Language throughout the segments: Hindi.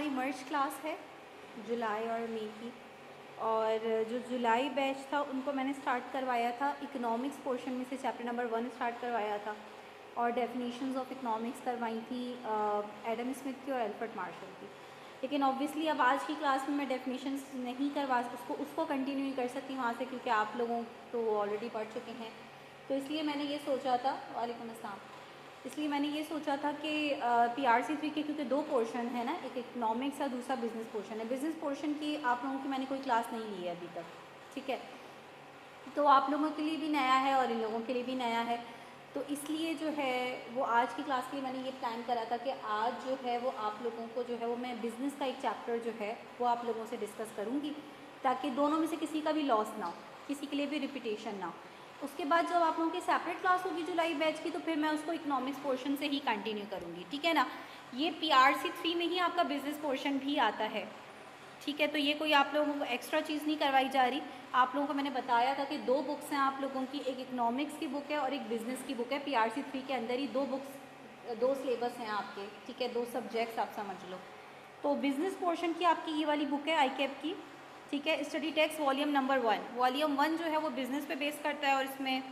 हमारी मर्ज क्लास है जुलाई और मई की, और जो जुलाई बैच था उनको मैंने स्टार्ट करवाया था इकोनॉमिक्स पोर्शन में से, चैप्टर नंबर 1 स्टार्ट करवाया था और डेफिनेशंस ऑफ इकोनॉमिक्स करवाई थी एडम स्मिथ की और एल्फ्रेड मार्शल की। लेकिन ऑब्वियसली अब आज की क्लास में मैं डेफिनेशंस नहीं करवा उसको कंटिन्यू नहीं कर सकती वहाँ से, क्योंकि आप लोगों तो ऑलरेडी पढ़ चुके हैं। तो इसलिए मैंने ये सोचा था, वालेकुम अस्सलाम, इसलिए मैंने ये सोचा था कि PRC3 के क्योंकि 2 पोर्शन है ना, एक इकोनॉमिक्स और दूसरा बिज़नेस पोर्शन है। बिज़नेस पोर्शन की आप लोगों की मैंने कोई क्लास नहीं ली है अभी तक, ठीक है, तो आप लोगों के लिए भी नया है और इन लोगों के लिए भी नया है। तो इसलिए जो है वो आज की क्लास के लिए मैंने ये प्लान करा था कि आज जो है वो आप लोगों को जो है वो मैं बिज़नेस का एक चैप्टर जो है वो आप लोगों से डिस्कस करूँगी, ताकि दोनों में से किसी का भी लॉस ना हो, किसी के लिए भी रिपीटेशन ना हो। उसके बाद जब आप लोगों की सेपरेट क्लास होगी जुलाई बैच की, तो फिर मैं उसको इकोनॉमिक्स पोर्शन से ही कंटिन्यू करूँगी, ठीक है ना। ये PRC3 में ही आपका बिज़नेस पोर्शन भी आता है, ठीक है। तो ये कोई आप लोगों को एक्स्ट्रा चीज़ नहीं करवाई जा रही। आप लोगों को मैंने बताया था कि 2 बुक्स हैं आप लोगों की, एक इकोनॉमिक्स की बुक है और एक बिज़नेस की बुक है। PRC3 के अंदर ही 2 बुक्स 2 सिलेबस हैं आपके, ठीक है, 2 सब्जेक्ट्स आप समझ लो। तो बिज़नेस पोर्शन की आपकी ये वाली बुक है ICAP की, ठीक है, study text volume number 1। Volume 1 जो है वो बिज़नेस पे बेस करता है और इसमें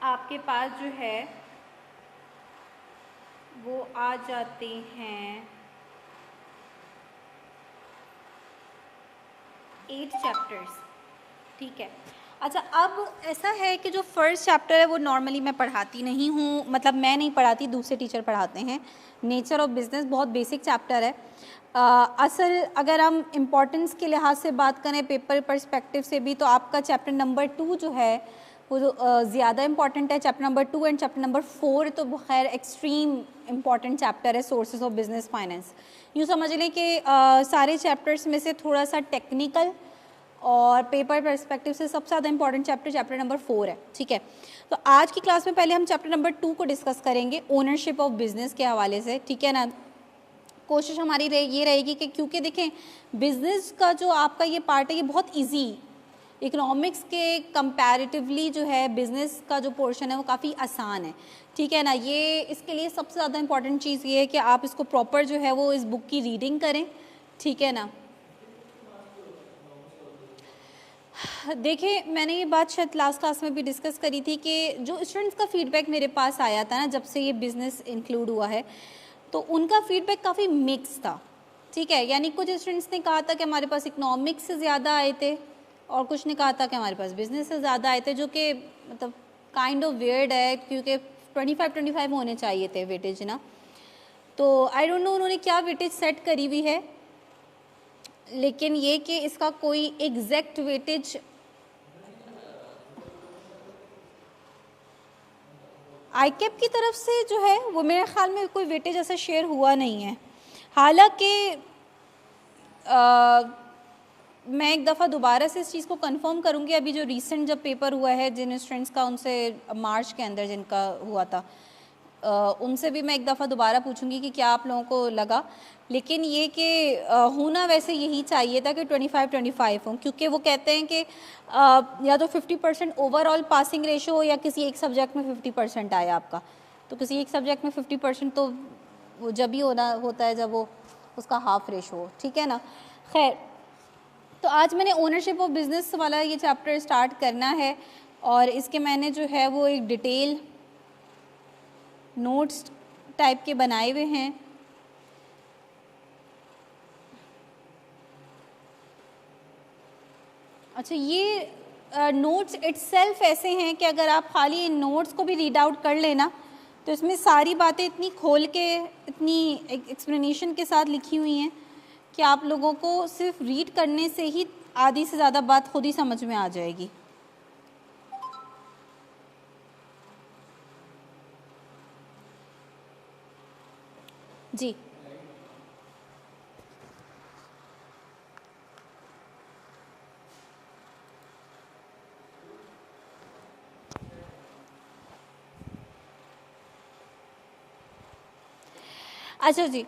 आपके पास जो है वो आ जाते हैं 8 चैप्टर्स, ठीक है। अच्छा, अब ऐसा है कि जो फर्स्ट चैप्टर है वो नॉर्मली मैं पढ़ाती नहीं हूँ, मतलब मैं नहीं पढ़ाती, दूसरे टीचर पढ़ाते हैं। नेचर ऑफ बिज़नेस बहुत बेसिक चैप्टर है। असल अगर हम इम्पोर्टेंस के लिहाज से बात करें, पेपर पर्सपेक्टिव से भी, तो आपका चैप्टर नंबर 2 जो है वो ज़्यादा इम्पॉर्टेंट है। Chapter number 2 and chapter number 4 तो खैर एक्सट्रीम इम्पॉर्टेंट चैप्टर है, सोर्सेज ऑफ बिज़नेस फाइनेंस। यूँ समझ लें कि सारे चैप्टर्स में से थोड़ा सा टेक्निकल और पेपर पर्सपेक्टिव से सबसे ज़्यादा इंपॉर्टेंट चैप्टर नंबर 4 है, ठीक है। तो आज की क्लास में पहले हम चैप्टर नंबर 2 को डिस्कस करेंगे ओनरशिप ऑफ बिज़नेस के हवाले से, ठीक है ना। कोशिश हमारी ये रहेगी कि क्योंकि देखें बिज़नेस का जो आपका ये पार्ट है ये बहुत इजी, इकोनॉमिक्स के कंपैरेटिवली जो है बिज़नेस का जो पोर्शन है वो काफ़ी आसान है, ठीक है ना। ये इसके लिए सबसे ज़्यादा इंपॉर्टेंट चीज़ ये है कि आप इसको प्रॉपर जो है वो इस बुक की रीडिंग करें, ठीक है ना। देखिए मैंने ये बात शायद लास्ट क्लास में भी डिस्कस करी थी कि जो स्टूडेंट्स का फीडबैक मेरे पास आया था ना जब से ये बिज़नेस इंक्लूड हुआ है, तो उनका फीडबैक काफ़ी मिक्स था, ठीक है। यानी कुछ स्टूडेंट्स ने कहा था कि हमारे पास इकोनॉमिक्स से ज़्यादा आए थे और कुछ ने कहा था कि हमारे पास बिज़नेस से ज़्यादा आए थे, जो कि मतलब काइंड ऑफ वियर्ड है, क्योंकि 25 होने चाहिए थे वेटेज ना। तो आई डोंट नो उन्होंने क्या वेटेज सेट करी हुई है, लेकिन ये कि इसका कोई एग्जैक्ट वेटेज ICAP की तरफ से जो है वो मेरे ख्याल में कोई वेटेज ऐसा शेयर हुआ नहीं है। हालांकि मैं एक दफ़ा दोबारा से इस चीज़ को कंफर्म करूंगी। अभी जो रीसेंट जब पेपर हुआ है जिन स्टूडेंट्स का, उनसे मार्च के अंदर जिनका हुआ था, उनसे भी मैं एक दफ़ा दोबारा पूछूंगी कि क्या आप लोगों को लगा। लेकिन ये कि होना वैसे यही चाहिए था कि 25 हो, क्योंकि वो कहते हैं कि या तो 50% ओवरऑल पासिंग रेशो हो या किसी एक सब्जेक्ट में 50% आए आपका। तो किसी एक सब्जेक्ट में 50% तो वो जब ही होता है जब वो उसका हाफ रेशो हो, ठीक है ना। खैर, तो आज मैंने ओनरशिप ऑफ बिज़नेस वाला ये चैप्टर स्टार्ट करना है और इसके मैंने जो है वो एक डिटेल नोट्स टाइप के बनाए हुए हैं। अच्छा, ये नोट्स इटसेल्फ ऐसे हैं कि अगर आप खाली इन नोट्स को भी रीड आउट कर लेना तो इसमें सारी बातें इतनी खोल के, इतनी एक्सप्लेनेशन के साथ लिखी हुई हैं कि आप लोगों को सिर्फ रीड करने से ही आधी से ज़्यादा बात खुद ही समझ में आ जाएगी। जी, अच्छा जी,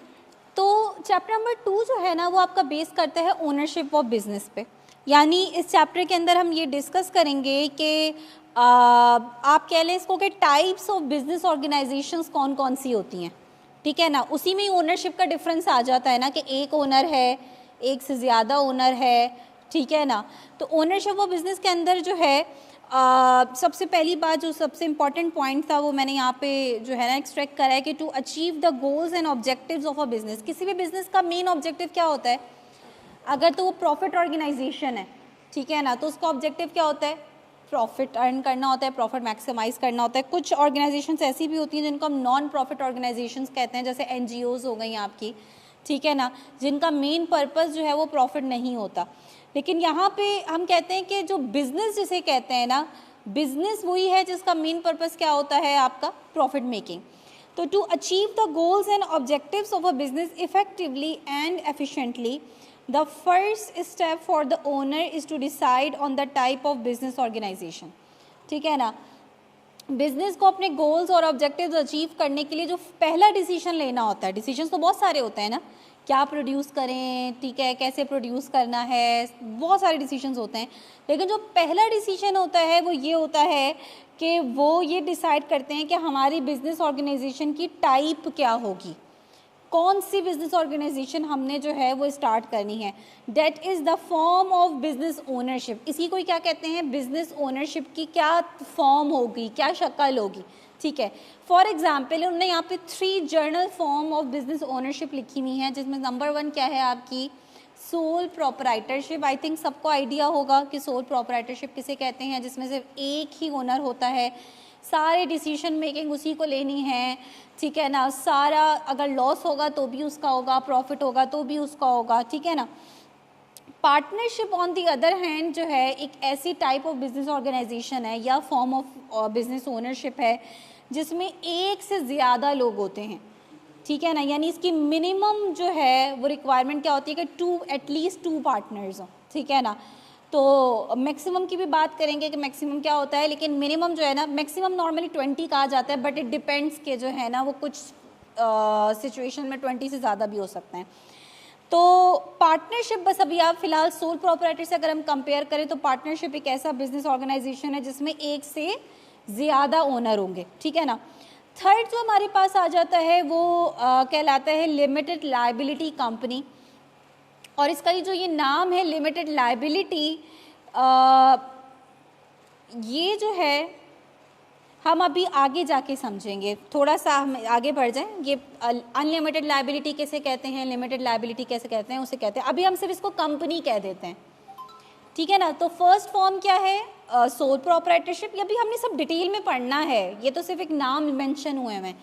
तो चैप्टर नंबर 2 जो है ना वो आपका बेस करता है ओनरशिप ऑफ बिज़नेस पे। यानी इस चैप्टर के अंदर हम ये डिस्कस करेंगे कि आप कह लें इसको कि टाइप्स ऑफ बिज़नेस ऑर्गेनाइजेशंस कौन कौन सी होती हैं, ठीक है ना, उसी में ही ओनरशिप का डिफरेंस आ जाता है ना कि एक ओनर है, एक से ज़्यादा ओनर है, ठीक है ना। तो ओनरशिप ऑफ बिजनेस के अंदर जो है सबसे पहली बात, जो सबसे इम्पॉर्टेंट पॉइंट था वो मैंने यहाँ पे जो है ना एक्सट्रैक्ट करा है कि to achieve the goals and objectives of a business. किसी भी बिजनेस का मेन ऑब्जेक्टिव क्या होता है? अगर तो वो प्रॉफिट ऑर्गेनाइजेशन है, ठीक है ना, तो उसका ऑब्जेक्टिव क्या होता है? प्रॉफिट अर्न करना होता है, प्रॉफिट मैक्सिमाइज करना होता है। कुछ ऑर्गेनाइजेशंस ऐसी भी होती हैं जिनको हम नॉन प्रॉफिट ऑर्गेनाइजेशंस कहते हैं, जैसे एनजीओज हो गई आपकी, ठीक है ना, जिनका मेन पर्पस जो है वो प्रॉफिट नहीं होता। लेकिन यहाँ पे हम कहते हैं कि जो बिजनेस जिसे कहते हैं ना, बिजनेस वही है जिसका मेन पर्पस क्या होता है? आपका प्रॉफिट मेकिंग। तो to achieve the goals and objectives of a business effectively and efficiently, the first step for the owner is to decide on the type of business organization, ठीक है ना। बिजनेस को अपने गोल्स और ऑब्जेक्टिव्स अचीव करने के लिए जो पहला डिसीजन लेना होता है, डिसीजन तो बहुत सारे होते हैं ना, क्या प्रोड्यूस करें, ठीक है, कैसे प्रोड्यूस करना है, बहुत सारे डिसीजंस होते हैं। लेकिन जो पहला डिसीजन होता है वो ये होता है कि वो ये डिसाइड करते हैं कि हमारी बिजनेस ऑर्गेनाइजेशन की टाइप क्या होगी, कौन सी बिजनेस ऑर्गेनाइजेशन हमने जो है वो स्टार्ट करनी है। That is the form of business ownership. इसी को क्या कहते हैं? बिजनेस ओनरशिप की क्या फॉर्म होगी, क्या शक्ल होगी, ठीक है। फॉर एग्जाम्पल उन्होंने यहाँ पे 3 journal form of business ownership लिखी हुई हैं, जिसमें नंबर 1 क्या है आपकी? Sole proprietorship. आई थिंक सबको आइडिया होगा कि सोल प्रोपराइटरशिप किसे कहते हैं, जिसमें सिर्फ एक ही ओनर होता है, सारे डिसीजन मेकिंग उसी को लेनी है, ठीक है ना, सारा अगर लॉस होगा तो भी उसका होगा, प्रॉफिट होगा तो भी उसका होगा, ठीक है ना। Partnership on the other hand जो है एक ऐसी टाइप ऑफ बिजनेस ऑर्गेनाइजेशन है या फॉर्म ऑफ बिजनेस ओनरशिप है जिसमें एक से ज़्यादा लोग होते हैं, ठीक है ना। यानी इसकी मिनिमम जो है वो रिक्वायरमेंट क्या होती है कि एटलीस्ट 2 पार्टनर्स हों, ठीक है ना। तो मैक्सिमम की भी बात करेंगे कि मैक्सिमम क्या होता है, लेकिन मिनिमम जो है ना, मैक्सिमम नॉर्मली 20 कहा जाता है, बट इट डिपेंड्स के जो है ना वो कुछ सिचुएशन में 20 से ज़्यादा भी हो सकते हैं। तो पार्टनरशिप, बस अभी आप फिलहाल सोल प्रोपराइटर से अगर हम कंपेयर करें तो पार्टनरशिप एक ऐसा बिजनेस ऑर्गेनाइजेशन है जिसमें एक से ज़्यादा ओनर होंगे, ठीक है ना। थर्ड जो हमारे पास आ जाता है वो कहलाता है लिमिटेड लायबिलिटी कंपनी। और इसका जो ये नाम है लिमिटेड लायबिलिटी, ये जो है हम अभी आगे जाके समझेंगे, थोड़ा सा हम आगे बढ़ जाएं। ये अनलिमिटेड लायबिलिटी कैसे कहते हैं, लिमिटेड लायबिलिटी कैसे कहते हैं, उसे कहते हैं, अभी हम सिर्फ इसको कंपनी कह देते हैं, ठीक है ना। तो फर्स्ट फॉर्म क्या है? Sole proprietorship. ये भी हमने सब डिटेल में पढ़ना है, ये तो सिर्फ एक नाम मेंशन हुए हैं।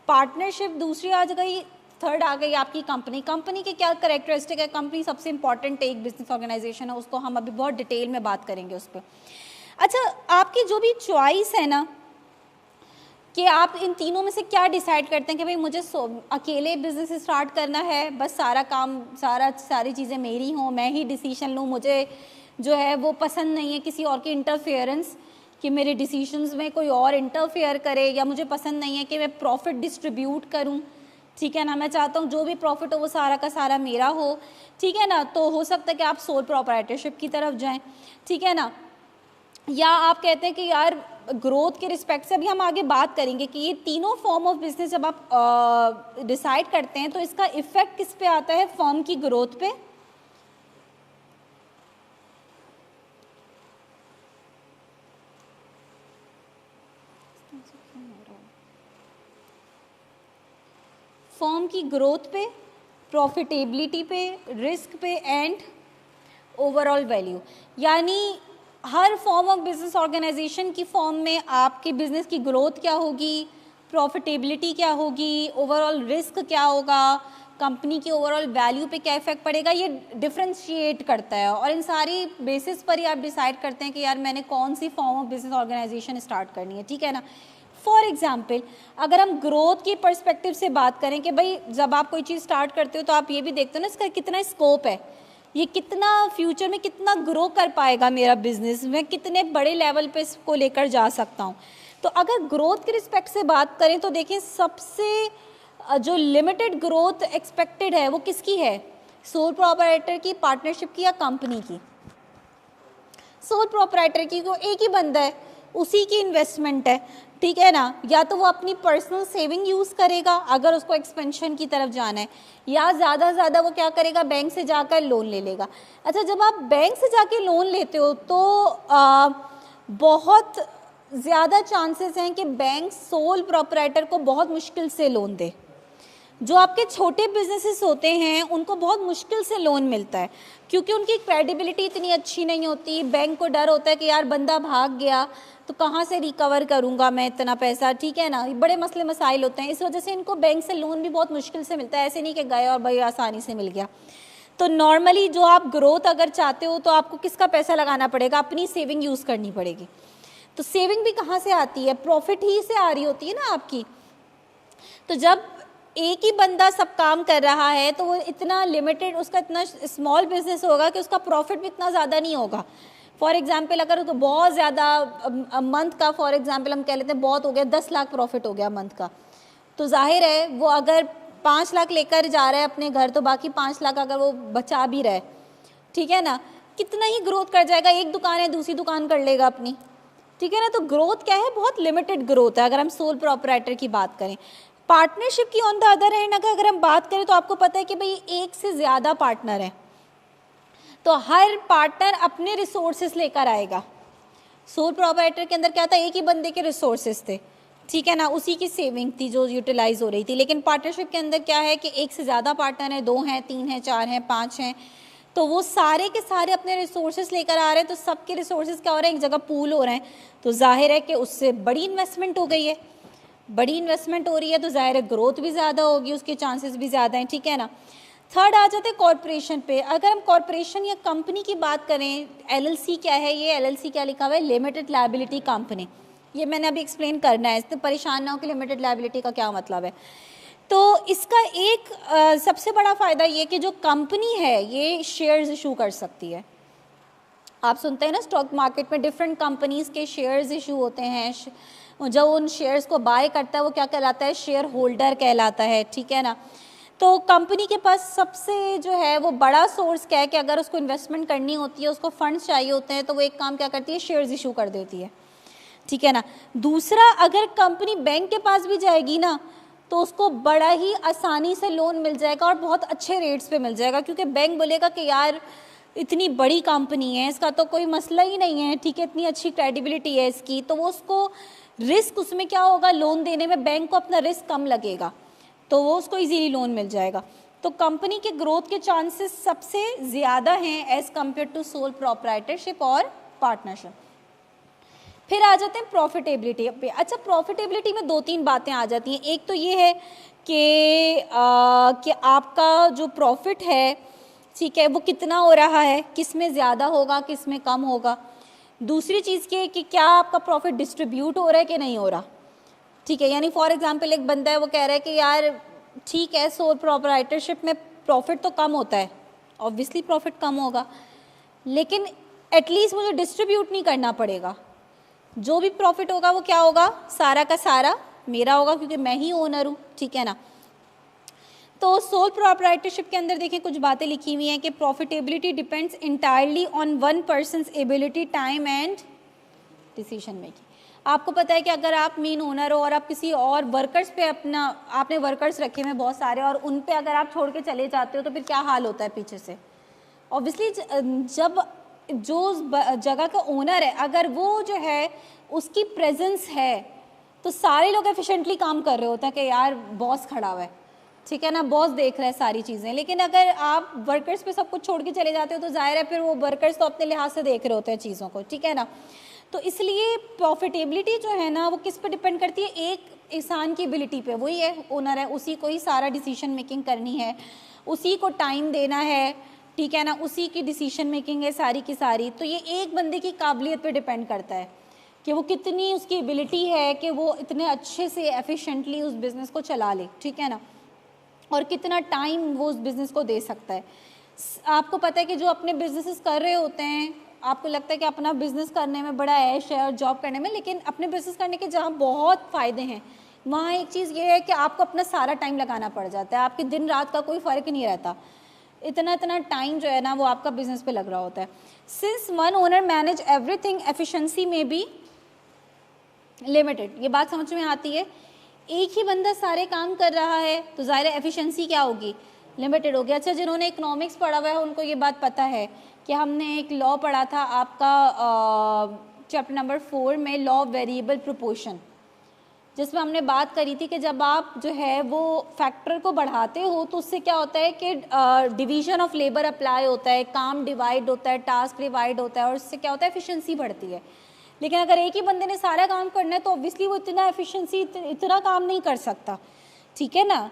पार्टनरशिप दूसरी आ गई, थर्ड आ गई आपकी कंपनी। कंपनी के क्या कैरेक्टरिस्टिक है? कंपनी सबसे इंपॉर्टेंट एक बिजनेस ऑर्गेनाइजेशन है, उसको हम अभी बहुत डिटेल में बात करेंगे उस पर। अच्छा, आपकी जो भी चॉइस है ना कि आप इन तीनों में से क्या डिसाइड करते हैं कि भाई मुझे अकेले बिजनेस स्टार्ट करना है, बस सारा काम सारी चीज़ें मेरी हों, मैं ही डिसीजन लूँ, मुझे जो है वो पसंद नहीं है किसी और की इंटरफेरेंस, कि मेरे डिसीजंस में कोई और इंटरफेयर करे, या मुझे पसंद नहीं है कि मैं प्रॉफिट डिस्ट्रीब्यूट करूं, ठीक है ना, मैं चाहता हूं जो भी प्रॉफिट हो वो सारा का सारा मेरा हो, ठीक है ना। तो हो सकता है कि आप सोल प्रोपराइटरशिप की तरफ जाएं, ठीक है ना। या आप कहते हैं कि यार ग्रोथ के रिस्पेक्ट से, अभी हम आगे बात करेंगे कि ये तीनों फॉर्म ऑफ बिजनेस जब आप डिसाइड करते हैं तो इसका इफेक्ट किस पे आता है? फर्म की ग्रोथ पे। फर्म की ग्रोथ पे, प्रॉफिटेबिलिटी पे, रिस्क पे एंड ओवरऑल वैल्यू। यानी हर फॉर्म ऑफ बिजनेस ऑर्गेनाइजेशन की फॉर्म में आपके बिजनेस की ग्रोथ क्या होगी, प्रॉफिटेबिलिटी क्या होगी, ओवरऑल रिस्क क्या होगा, कंपनी की ओवरऑल वैल्यू पे क्या इफेक्ट पड़ेगा, ये डिफ्रेंशिएट करता है। और इन सारी बेसिस पर ही आप डिसाइड करते हैं कि यार मैंने कौन सी form of business organisation start करनी है, ठीक है ना। फॉर एग्जाम्पल अगर हम ग्रोथ की पर्सपेक्टिव से बात करें कि भाई जब आप कोई चीज़ स्टार्ट करते हो तो आप ये भी देखते हो ना इसका कितना स्कोप है, ये कितना फ्यूचर में कितना ग्रो कर पाएगा मेरा बिजनेस, मैं कितने बड़े लेवल पे इसको लेकर जा सकता हूँ। तो अगर ग्रोथ के रिस्पेक्ट से बात करें तो देखिए सबसे जो लिमिटेड ग्रोथ एक्सपेक्टेड है वो किसकी है? सोल प्रोपराइटर की, पार्टनरशिप की, या कंपनी की? सोल प्रोपराइटर की, को एक ही बंदा है, उसी की इन्वेस्टमेंट है, ठीक है ना, या तो वो अपनी पर्सनल सेविंग यूज़ करेगा अगर उसको एक्सपेंशन की तरफ जाना है, या ज़्यादा से ज़्यादा वो क्या करेगा, बैंक से जाकर लोन ले लेगा। अच्छा, जब आप बैंक से जाके लोन लेते हो तो बहुत ज़्यादा चांसेस हैं कि बैंक सोल प्रोपराइटर को बहुत मुश्किल से लोन दे। जो आपके छोटे बिजनेसेस होते हैं उनको बहुत मुश्किल से लोन मिलता है, क्योंकि उनकी क्रेडिबिलिटी इतनी अच्छी नहीं होती। बैंक को डर होता है कि यार बंदा भाग गया तो कहाँ से रिकवर करूँगा मैं इतना पैसा, ठीक है ना, बड़े मसले मसाइल होते हैं। इस वजह से इनको बैंक से लोन भी बहुत मुश्किल से मिलता है, ऐसे नहीं कि गए और भाई आसानी से मिल गया। तो नॉर्मली जो आप ग्रोथ अगर चाहते हो तो आपको किसका पैसा लगाना पड़ेगा, अपनी सेविंग यूज़ करनी पड़ेगी। तो सेविंग भी कहाँ से आती है, प्रॉफिट ही से आ रही होती है ना आपकी। तो जब एक ही बंदा सब काम कर रहा है तो वो इतना लिमिटेड, उसका इतना स्मॉल बिजनेस होगा कि उसका प्रॉफिट भी इतना ज़्यादा नहीं होगा। फॉर एग्जांपल अगर उसको बहुत ज़्यादा मंथ का, फॉर एग्जांपल हम कह लेते हैं बहुत हो गया 10 लाख प्रॉफिट हो गया मंथ का, तो जाहिर है वो अगर 5 लाख लेकर जा रहा है अपने घर तो बाकी 5 लाख अगर वो बचा भी रहे, ठीक है ना, कितना ही ग्रोथ कर जाएगा। एक दुकान है दूसरी दुकान कर लेगा अपनी, ठीक है ना। तो ग्रोथ क्या है, बहुत लिमिटेड ग्रोथ है अगर हम सोल प्रोपराइटर की बात करें। पार्टनरशिप की ऑन द अदर हैंड अगर हम बात करें तो आपको पता है कि भाई एक से ज़्यादा पार्टनर है, तो हर पार्टनर अपने रिसोर्सेस लेकर आएगा। सोल प्रोपराइटर के अंदर क्या था, एक ही बंदे के रिसोर्सेस थे, ठीक है ना, उसी की सेविंग थी जो यूटिलाइज हो रही थी। लेकिन पार्टनरशिप के अंदर क्या है कि एक से ज़्यादा पार्टनर है, 2 हैं, 3 हैं, 4 हैं, 5 हैं, तो वो सारे के सारे अपने रिसोर्सेज लेकर आ रहे हैं। तो सबके रिसोर्सेज क्या हो रहे हैं, एक जगह पूल हो रहे हैं, तो जाहिर है कि उससे बड़ी इन्वेस्टमेंट हो गई है, बड़ी इन्वेस्टमेंट हो रही है तो जाहिर है ग्रोथ भी ज़्यादा होगी, उसके चांसेस भी ज़्यादा हैं, ठीक है ना। थर्ड आ जाते हैं कॉरपोरेशन पे। अगर हम कॉरपोरेशन या कंपनी की बात करें, एलएलसी क्या है, ये एलएलसी क्या लिखा हुआ है, लिमिटेड लायबिलिटी कंपनी, ये मैंने अभी एक्सप्लेन करना है, इससे परेशान ना हो कि लिमिटेड लायबिलिटी का क्या मतलब है। तो इसका एक सबसे बड़ा फ़ायदा ये कि जो कंपनी है ये शेयर्स इशू कर सकती है। आप सुनते हैं ना स्टॉक मार्केट में डिफरेंट कंपनीज़ के शेयर्स इशू होते हैं, जो उन शेयर्स को बाय करता है वो क्या कहलाता है, शेयर होल्डर कहलाता है, ठीक है ना। तो कंपनी के पास सबसे जो है वो बड़ा सोर्स क्या है कि अगर उसको इन्वेस्टमेंट करनी होती है, उसको फंड्स चाहिए होते हैं, तो वो एक काम क्या करती है, शेयर्स इशू कर देती है, ठीक है ना। दूसरा, अगर कंपनी बैंक के पास भी जाएगी ना तो उसको बड़ा ही आसानी से लोन मिल जाएगा और बहुत अच्छे रेट्स पे मिल जाएगा, क्योंकि बैंक बोलेगा कि यार इतनी बड़ी कंपनी है, इसका तो कोई मसला ही नहीं है, ठीक है, इतनी अच्छी क्रेडिबिलिटी है इसकी, तो वो उसको रिस्क, उसमें क्या होगा, लोन देने में बैंक को अपना रिस्क कम लगेगा, तो वो उसको इजीली लोन मिल जाएगा। तो कंपनी के ग्रोथ के चांसेस सबसे ज़्यादा हैं as compare to sole proprietorship और पार्टनरशिप। फिर आ जाते हैं प्रॉफिटेबिलिटी पे। अच्छा, प्रॉफिटेबिलिटी में 2-3 बातें आ जाती हैं। एक तो ये है कि आपका जो प्रॉफिट है, ठीक है, वो कितना हो रहा है, किस में ज़्यादा होगा, किस में कम होगा। दूसरी चीज़ ये कि क्या आपका प्रॉफिट डिस्ट्रीब्यूट हो रहा है कि नहीं हो रहा, ठीक है। यानी फॉर एग्जांपल एक बंदा है वो कह रहा है कि यार ठीक है, सोल प्रोपराइटरशिप में प्रॉफिट तो कम होता है, ऑब्वियसली प्रॉफिट कम होगा, लेकिन एटलीस्ट मुझे डिस्ट्रीब्यूट नहीं करना पड़ेगा, जो भी प्रॉफिट होगा वो क्या होगा, सारा का सारा मेरा होगा, क्योंकि मैं ही ओनर हूँ, ठीक है ना। तो सोल प्रोपराइटरशिप के अंदर देखिए कुछ बातें लिखी हुई हैं कि profitability depends entirely on one persons ability, time and decision making. आपको पता है कि अगर आप मेन ओनर हो और आप किसी और वर्कर्स पे आपने वर्कर्स रखे हुए बहुत सारे और उन पे अगर आप छोड़ के चले जाते हो तो फिर क्या हाल होता है पीछे से। ऑब्वियसली जब जो जगह का ओनर है अगर वो जो है उसकी प्रेजेंस है तो सारे लोग एफिशिएंटली काम कर रहे होते हैं कि यार बॉस खड़ा हुआ है, ठीक है ना, बॉस देख रहा है सारी चीज़ें। लेकिन अगर आप वर्कर्स पे सब कुछ छोड़ के चले जाते हो तो जाहिर है फिर वो वर्कर्स तो अपने लिहाज से देख रहे होते हैं चीज़ों को, ठीक है ना। तो इसलिए प्रॉफिटेबिलिटी जो है ना वो किस पे डिपेंड करती है, एक इंसान की एबिलिटी पे, वही है ओनर है, उसी को ही सारा डिसीजन मेकिंग करनी है, उसी को टाइम देना है, ठीक है ना, उसी की डिसीजन मेकिंग है सारी की सारी। तो ये एक बंदे की काबिलियत पे डिपेंड करता है कि वो कितनी उसकी एबिलिटी है कि वो इतने अच्छे से एफिशिएंटली उस बिज़नेस को चला ले, ठीक है ना, और कितना टाइम वो उस बिज़नेस को दे सकता है। आपको पता है कि जो अपने बिजनेसेस कर रहे होते हैं, आपको लगता है कि अपना बिज़नेस करने में बड़ा ऐश है और जॉब करने में, लेकिन अपने बिज़नेस करने के जहाँ बहुत फ़ायदे हैं वहाँ एक चीज़ ये है कि आपको अपना सारा टाइम लगाना पड़ जाता है, आपकी दिन रात का कोई फ़र्क नहीं रहता, इतना टाइम जो है ना वो आपका बिज़नेस पे लग रहा होता है। Since one owner manage everything, efficiency में भी लिमिटेड। ये बात समझ में आती है? एक ही बंदा सारे काम कर रहा है तो ज़ाहिर है एफिशिएंसी क्या होगी, लिमिटेड होगी। अच्छा, जिन्होंने इकोनॉमिक्स पढ़ा हुआ है उनको ये बात पता है कि हमने एक लॉ पढ़ा था आपका चैप्टर नंबर 4 में, लॉ ऑफ वेरिएबल प्रोपोर्शन, जिसमें हमने बात करी थी कि जब आप जो है वो फैक्टर को बढ़ाते हो तो उससे क्या होता है कि डिवीजन ऑफ लेबर अप्लाई होता है, काम डिवाइड होता है, टास्क डिवाइड होता है, और उससे क्या होता है, एफिशिएंसी बढ़ती है। लेकिन अगर एक ही बंदे ने सारा काम करना है तो ऑब्वियसली वो इतना एफिशिएंसी इतना काम नहीं कर सकता, ठीक है ना।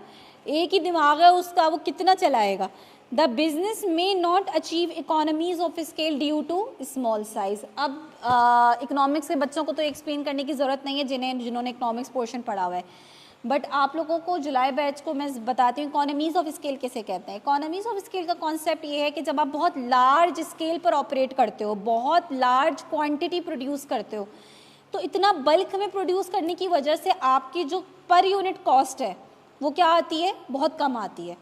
एक ही दिमाग है उसका, वो कितना चलाएगा। The business may not achieve economies of scale due to small size. अब इकोनॉमिक्स के बच्चों को तो एक्सप्लेन करने की ज़रूरत नहीं है जिन्होंने इकोनॉमिक्स पोर्शन पढ़ा हुआ है, बट आप लोगों को जुलाई बैच को मैं बताती हूँ इकोनॉमीज ऑफ स्केल किसे कहते हैं। इकोनॉमीज ऑफ स्केल का कॉन्सेप्ट ये है कि जब आप बहुत लार्ज स्केल पर ऑपरेट करते हो, बहुत लार्ज क्वांटिटी प्रोड्यूस करते हो, तो इतना बल्क में प्रोड्यूस करने की वजह से आपकी जो पर यूनिट कॉस्ट है वो क्या आती है, बहुत कम आती है।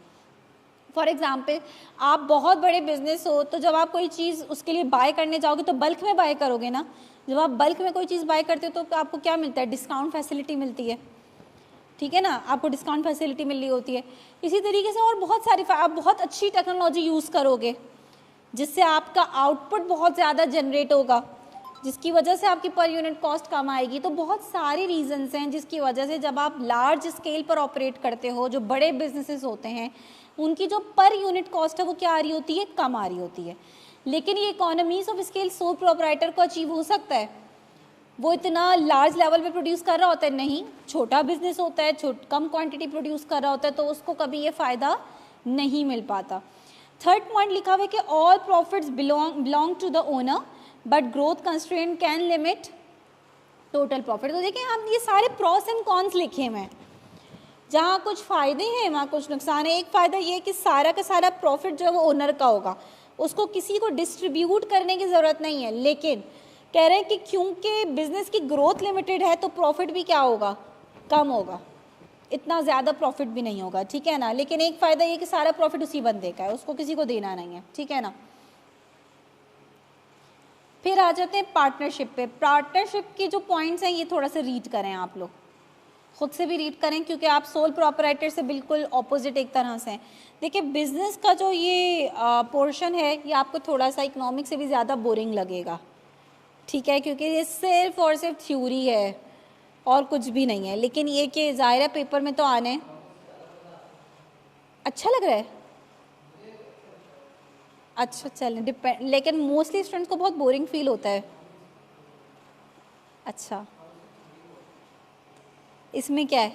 फॉर एग्जाम्पल, आप बहुत बड़े बिजनेस हो तो जब आप कोई चीज़ उसके लिए बाय करने जाओगे तो बल्क में बाय करोगे ना। जब आप बल्क में कोई चीज़ बाय करते हो तो आपको क्या मिलता है, डिस्काउंट फैसिलिटी मिलती है, ठीक है ना, आपको डिस्काउंट फैसिलिटी मिल रही होती है। इसी तरीके से और बहुत सारी आप बहुत अच्छी टेक्नोलॉजी यूज़ करोगे जिससे आपका आउटपुट बहुत ज़्यादा जनरेट होगा, जिसकी वजह से आपकी पर यूनिट कॉस्ट कम आएगी। तो बहुत सारे रीजंस हैं जिसकी वजह से जब आप लार्ज स्केल पर ऑपरेट करते हो, जो बड़े बिजनेसेस होते हैं उनकी जो पर यूनिट कॉस्ट है वो क्या आ रही होती है, कम आ रही होती है। लेकिन ये economies of scale sole proprietor को अचीव हो सकता है? वो इतना लार्ज लेवल पे प्रोड्यूस कर रहा होता है? नहीं, छोटा बिजनेस होता है, कम क्वांटिटी प्रोड्यूस कर रहा होता है, तो उसको कभी ये फ़ायदा नहीं मिल पाता। थर्ड पॉइंट लिखा हुआ है कि all profits belong to the owner but growth constraint can limit total profit. तो देखिए हम ये सारे प्रॉस एंड कॉन्स लिखे हुए हैं, जहाँ कुछ फ़ायदे हैं वहाँ कुछ नुकसान है। एक फ़ायदा ये कि सारा का सारा प्रॉफिट जो है वो ओनर का होगा, उसको किसी को डिस्ट्रीब्यूट करने की ज़रूरत नहीं है। लेकिन कह रहे हैं कि क्योंकि बिज़नेस की ग्रोथ लिमिटेड है तो प्रॉफिट भी क्या होगा, कम होगा, इतना ज़्यादा प्रॉफिट भी नहीं होगा, ठीक है ना। लेकिन एक फ़ायदा ये कि सारा प्रॉफिट उसी बंदे का है, उसको किसी को देना नहीं है, ठीक है ना। फिर आ जाते हैं पार्टनरशिप पे। पार्टनरशिप के जो पॉइंट्स हैं ये थोड़ा सा रीड करें, आप लोग खुद से भी रीड करें क्योंकि आप सोल प्रोपराइटर से बिल्कुल ऑपोजिट एक तरह से हैं। देखिए बिज़नेस का जो ये पोर्शन है ये आपको थोड़ा सा इकोनॉमिक्स से भी ज़्यादा बोरिंग लगेगा, ठीक है, क्योंकि ये सिर्फ और सिर्फ थ्योरी है और कुछ भी नहीं है। लेकिन ये कि ज़ाहिर पेपर में तो आने अच्छा लग रहा है, अच्छा चलें डिपेंड, लेकिन मोस्टली स्टूडेंट्स को बहुत बोरिंग फील होता है। अच्छा, इसमें क्या है?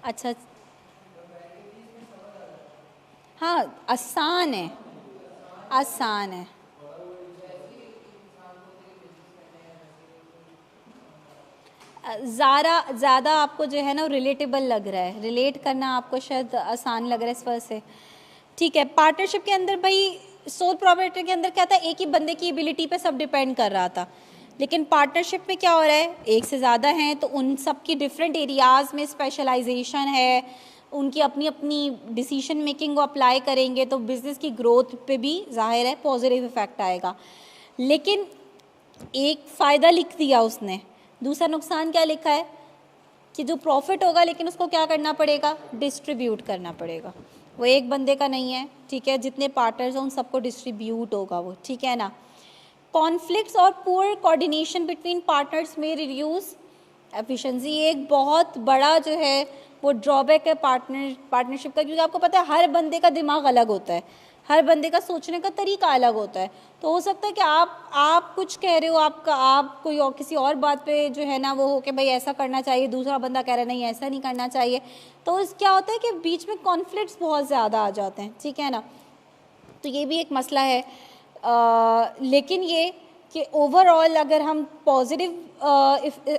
अच्छा, हाँ आसान है, आसान है। ज़्यादा आपको जो है ना रिलेटेबल लग रहा है, रिलेट करना आपको शायद आसान लग रहा है इस वजह से, ठीक है। पार्टनरशिप के अंदर भाई सोल प्रोप्राइटर के अंदर क्या था, एक ही बंदे की एबिलिटी पे सब डिपेंड कर रहा था। लेकिन पार्टनरशिप में क्या हो रहा है, एक से ज़्यादा हैं तो उन सब की डिफरेंट एरियाज़ में स्पेशलाइजेशन है, उनकी अपनी अपनी डिसीजन मेकिंग को अप्लाई करेंगे तो बिज़नेस की ग्रोथ पे भी ज़ाहिर है पॉजिटिव इफेक्ट आएगा। लेकिन एक फ़ायदा लिख दिया उसने, दूसरा नुकसान क्या लिखा है कि जो प्रॉफिट होगा लेकिन उसको क्या करना पड़ेगा, डिस्ट्रीब्यूट करना पड़ेगा। वो एक बंदे का नहीं है, ठीक है, जितने पार्टनर्स हैं उन सबको डिस्ट्रीब्यूट होगा वो, ठीक है ना। कॉन्फ्लिक्ट्स और पुअर कोऑर्डिनेशन बिटवीन पार्टनर्स में रिड्यूस एफिशिएंसी, एक बहुत बड़ा जो है वो ड्रॉबैक है पार्टनरशिप का, क्योंकि आपको पता है हर बंदे का दिमाग अलग होता है, हर बंदे का सोचने का तरीका अलग होता है। तो हो सकता है कि आप कुछ कह रहे हो, आप कोई और किसी और बात पे जो है ना वो हो कि भाई ऐसा करना चाहिए, दूसरा बंदा कह रहा है नहीं ऐसा नहीं करना चाहिए, तो इस क्या होता है कि बीच में कॉन्फ्लिक्ट्स बहुत ज़्यादा आ जाते हैं, ठीक है ना। तो ये भी एक मसला है। लेकिन ये कि ओवरऑल अगर हम पॉजिटिव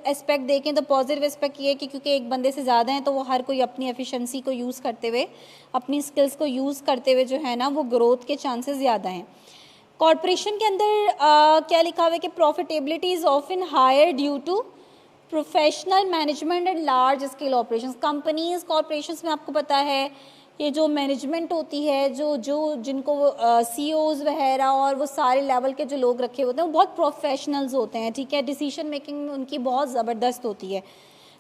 एस्पेक्ट देखें तो पॉजिटिव एस्पेक्ट ये है कि क्योंकि एक बंदे से ज़्यादा हैं तो वो हर कोई अपनी एफिशिएंसी को यूज़ करते हुए, अपनी स्किल्स को यूज़ करते हुए जो है ना वो ग्रोथ के चांसेस ज़्यादा हैं। कॉरपोरेशन के अंदर क्या लिखा हुआ है कि profitability is often higher due to professional management and large scale operations. Companies corporations में आपको पता है ये जो मैनेजमेंट होती है, जो जो जिनको CEOs वगैरह और वो सारे लेवल के जो लोग रखे होते हैं वो बहुत प्रोफेशनल्स होते हैं, ठीक है। डिसीजन मेकिंग उनकी बहुत ज़बरदस्त होती है,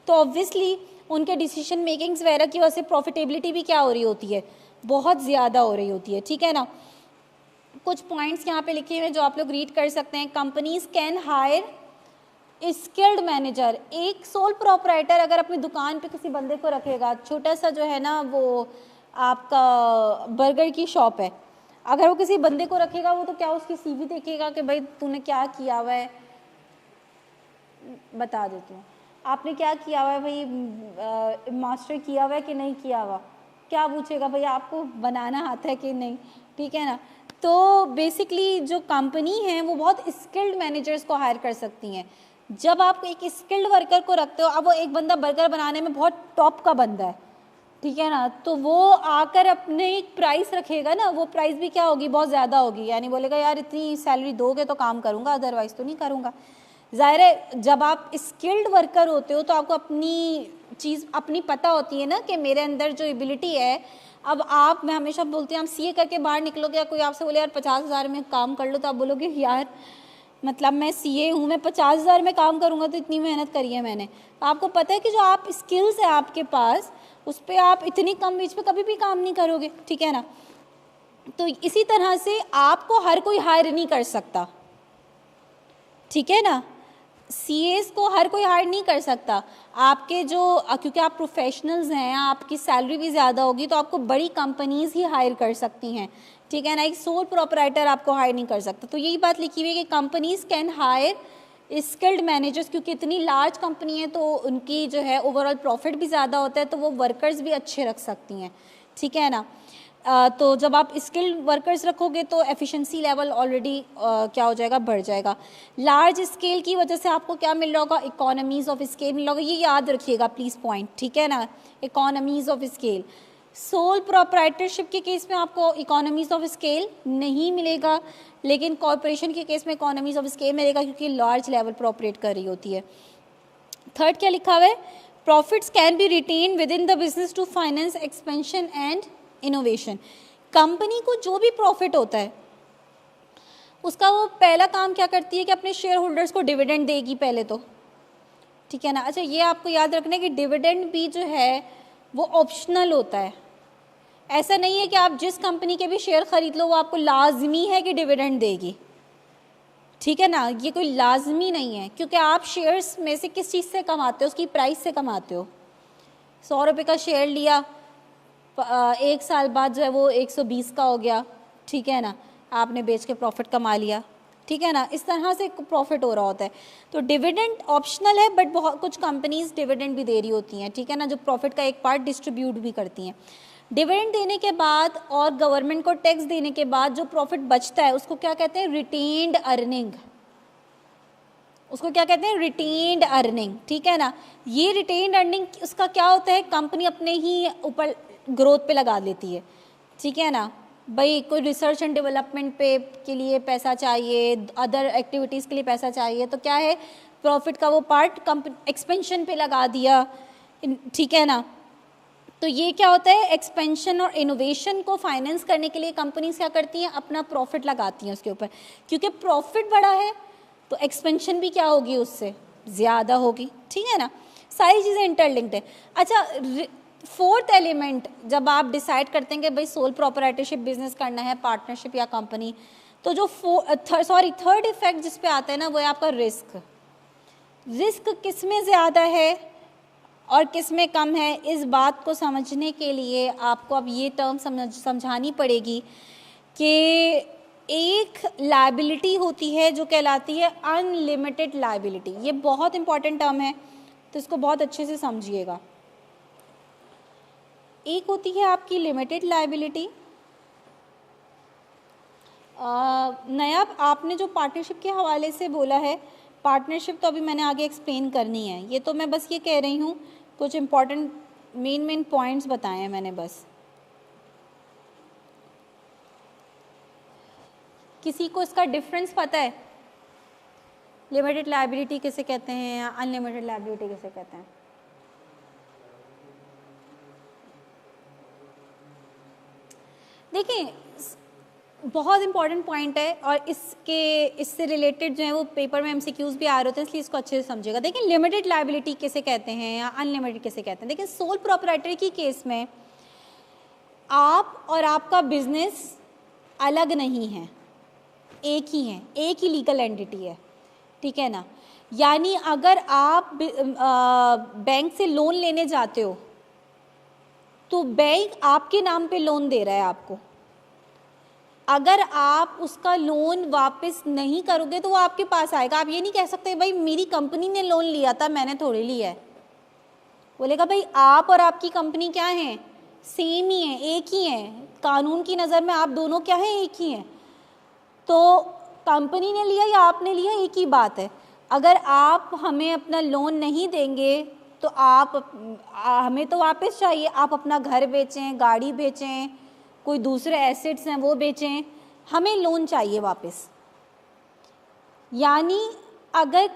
तो ऑब्वियसली उनके डिसीजन मेकिंग्स वगैरह की वजह से प्रॉफिटेबिलिटी भी क्या हो रही होती है, बहुत ज़्यादा हो रही होती है, ठीक है ना। कुछ पॉइंट्स यहाँ पे लिखे हुए हैं जो आप लोग रीड कर सकते हैं। Companies can hire skilled manager. एक सोल प्रोपराइटर अगर अपनी दुकान पे किसी बंदे को रखेगा, छोटा सा जो है ना वो आपका बर्गर की शॉप है, अगर वो किसी बंदे को रखेगा वो तो क्या उसकी CV देखेगा कि भाई तूने क्या किया हुआ है, बता देती हूँ, आपने क्या किया हुआ है भाई, मास्टर किया हुआ है कि नहीं किया हुआ, क्या पूछेगा भाई आपको बनाना आता है कि नहीं, ठीक है ना। तो बेसिकली जो कंपनी है वो बहुत स्किल्ड मैनेजर्स को हायर कर सकती हैं। जब आप एक स्किल्ड वर्कर को रखते हो, अब वो एक बंदा बर्गर बनाने में बहुत टॉप का बंदा है, ठीक है ना, तो वो आकर अपने एक प्राइस रखेगा ना, वो प्राइस भी क्या होगी, बहुत ज़्यादा होगी, यानी बोलेगा यार इतनी सैलरी दोगे तो काम करूँगा, अदरवाइज़ तो नहीं करूँगा। ज़ाहिर है जब आप स्किल्ड वर्कर होते हो तो आपको अपनी चीज़ अपनी पता होती है ना कि मेरे अंदर जो एबिलिटी है। अब आप, मैं हमेशा बोलती हूँ, आप CA करके बाहर निकलोगे या कोई आपसे बोले यार 50,000 में काम कर लो, तो आप बोलोगे यार मतलब मैं CA हूँ, मैं 50,000 में काम करूँगा, तो इतनी मेहनत करी है मैंने। तो आपको पता है कि जो आप स्किल्स है आपके पास, उस पर आप इतनी कम वेज पे कभी भी काम नहीं करोगे, ठीक है ना। तो इसी तरह से आपको हर कोई हायर नहीं कर सकता, ठीक है ना। CAs को हर कोई हायर नहीं कर सकता। आपके जो, क्योंकि आप प्रोफेशनल्स हैं, आपकी सैलरी भी ज़्यादा होगी, तो आपको बड़ी कंपनीज ही हायर कर सकती हैं, ठीक है ना। एक सोल प्रोपराइटर आपको हायर नहीं कर सकता। तो यही बात लिखी हुई है कि companies can hire skilled managers, क्योंकि इतनी लार्ज कंपनी है तो उनकी जो है ओवरऑल प्रॉफिट भी ज़्यादा होता है, तो वो वर्कर्स भी अच्छे रख सकती हैं, ठीक है ना। तो जब आप स्किल्ड वर्कर्स रखोगे तो एफिशिएंसी लेवल ऑलरेडी क्या हो जाएगा, बढ़ जाएगा। लार्ज स्केल की वजह से आपको क्या मिल रहा होगा, इकोनॉमीज़ ऑफ स्केल मिल रहा होगा, ये याद रखिएगा प्लीज़ पॉइंट, ठीक है ना, economies of scale. Sole proprietorship के केस में आपको इकोनॉमीज़ ऑफ स्केल नहीं मिलेगा, लेकिन कॉर्पोरेशन के केस में इकोनॉमीज़ ऑफ स्केल मिलेगा, क्योंकि लार्ज लेवल पर ऑपरेट कर रही होती है। थर्ड क्या लिखा हुआ है, profits can be retained within the business to finance expansion and innovation. Company को जो भी प्रॉफिट होता है उसका वो पहला काम क्या करती है कि अपने शेयर होल्डर्स को डिविडेंड देगी पहले तो, ठीक है ना। अच्छा, ये आपको याद रखना है कि डिविडेंड भी जो है वो ऑप्शनल होता है। ऐसा नहीं है कि आप जिस कंपनी के भी शेयर खरीद लो वो आपको लाजमी है कि डिविडेंड देगी, ठीक है ना, ये कोई लाजमी नहीं है, क्योंकि आप शेयर्स में से किस चीज़ से कमाते हो, उसकी प्राइस से कमाते हो। 100 रुपये का शेयर लिया, एक साल बाद जो है वो 120 का हो गया, ठीक है ना, आपने बेच के प्रॉफिट कमा लिया, ठीक है ना, इस तरह से प्रॉफिट हो रहा होता है। तो डिविडेंड ऑप्शनल है, बट बहुत कुछ कंपनीज डिविडेंड भी दे रही होती हैं, ठीक है ना, जो प्रॉफिट का एक पार्ट डिस्ट्रीब्यूट भी करती हैं। डिविडेंड देने के बाद और गवर्नमेंट को टैक्स देने के बाद जो प्रॉफिट बचता है उसको क्या कहते हैं, रिटेन्ड अर्निंग, उसको क्या कहते हैं, रिटेन्ड अर्निंग, ठीक है ना। ये रिटेन्ड अर्निंग उसका क्या होता है, कंपनी अपने ही ऊपर ग्रोथ पे लगा लेती है, ठीक है ना। भाई कोई रिसर्च एंड डेवलपमेंट पे के लिए पैसा चाहिए, अदर एक्टिविटीज़ के लिए पैसा चाहिए, तो क्या है, प्रॉफिट का वो पार्ट एक्सपेंशन पे लगा दिया, ठीक है ना। तो ये क्या होता है, एक्सपेंशन और इनोवेशन को फाइनेंस करने के लिए कंपनीज क्या करती हैं, अपना प्रॉफिट लगाती हैं उसके ऊपर, क्योंकि प्रॉफिट बड़ा है तो एक्सपेंशन भी क्या होगी, उससे ज़्यादा होगी, ठीक है ना। सारी चीज़ें इंटरलिंक्ड है। अच्छा, फोर्थ एलिमेंट जब आप डिसाइड करते हैं कि भाई सोल प्रोपराइटरशिप बिजनेस करना है, पार्टनरशिप या कंपनी, तो जो थर्ड इफेक्ट जिस पे आता है ना वो है आपका रिस्क। रिस्क किस में ज़्यादा है और किस में कम है, इस बात को समझने के लिए आपको अब ये टर्म समझानी पड़ेगी कि एक लायबिलिटी होती है जो कहलाती है अनलिमिटेड लायबिलिटी। ये बहुत इंपॉर्टेंट टर्म है, तो इसको बहुत अच्छे से समझिएगा। एक होती है आपकी लिमिटेड लायबिलिटी। नया आपने जो पार्टनरशिप के हवाले से बोला है, पार्टनरशिप तो अभी मैंने आगे एक्सप्लेन करनी है, ये तो मैं बस ये कह रही हूँ, कुछ इंपॉर्टेंट मेन पॉइंट्स बताए हैं मैंने बस। किसी को इसका डिफरेंस पता है, लिमिटेड लायबिलिटी किसे कहते हैं या अनलिमिटेड लायबिलिटी किसे कहते हैं? देखिए बहुत इंपॉर्टेंट पॉइंट है और इससे रिलेटेड जो है वो पेपर में एमसीक्यूज भी आ रहे होते हैं, इसलिए इसको अच्छे से समझिएगा। देखिए लिमिटेड लायबिलिटी किसे कहते हैं या अनलिमिटेड किसे कहते हैं। देखिए सोल प्रोप्राइटरी की केस में आप और आपका बिजनेस अलग नहीं है, एक ही है, एक ही लीगल एंटिटी है, ठीक है ना। यानी अगर आप बैंक से लोन लेने जाते हो तो बैंक आपके नाम पे लोन दे रहा है आपको। अगर आप उसका लोन वापस नहीं करोगे तो वो आपके पास आएगा। आप ये नहीं कह सकते भाई मेरी कंपनी ने लोन लिया था, मैंने थोड़ी लिया है। बोलेगा भाई आप और आपकी कंपनी क्या है, सेम ही है, एक ही है, कानून की नज़र में आप दोनों क्या है, एक ही हैं। तो कंपनी ने लिया या आपने लिया, एक ही बात है। अगर आप हमें अपना लोन नहीं देंगे तो हमें तो वापस चाहिए। आप अपना घर बेचें, गाड़ी बेचें, कोई दूसरे एसेट्स हैं वो बेचें, हमें लोन चाहिए वापस। यानी अगर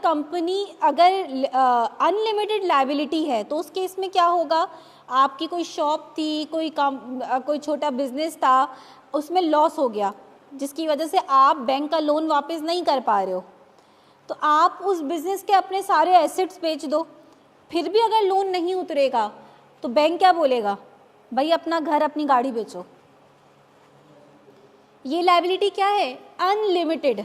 अनलिमिटेड लायबिलिटी है तो उस केस में क्या होगा, आपकी कोई शॉप थी, कोई छोटा बिजनेस था, उसमें लॉस हो गया जिसकी वजह से आप बैंक का लोन वापस नहीं कर पा रहे हो, तो आप उस बिज़नेस के अपने सारे एसेट्स बेच दो। फिर भी अगर लोन नहीं उतरेगा तो बैंक क्या बोलेगा, भाई अपना घर अपनी गाड़ी बेचो। ये लायबिलिटी क्या है, अनलिमिटेड।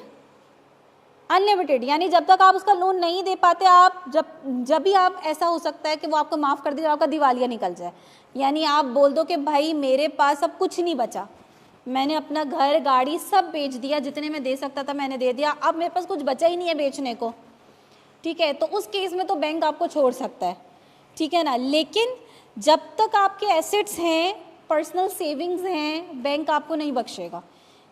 अनलिमिटेड यानी जब तक आप उसका लोन नहीं दे पाते, आप जब भी आप ऐसा हो सकता है कि वो आपको माफ़ कर दे, आपका दिवालिया निकल जाए। यानी आप बोल दो कि भाई मेरे पास अब कुछ नहीं बचा, मैंने अपना घर गाड़ी सब बेच दिया, जितने में दे सकता था मैंने दे दिया, अब मेरे पास कुछ बचा ही नहीं है बेचने को, ठीक है। तो उस केस में तो बैंक आपको छोड़ सकता है, ठीक है ना। लेकिन जब तक आपके एसेट्स हैं, पर्सनल सेविंग्स हैं, बैंक आपको नहीं बख्शेगा।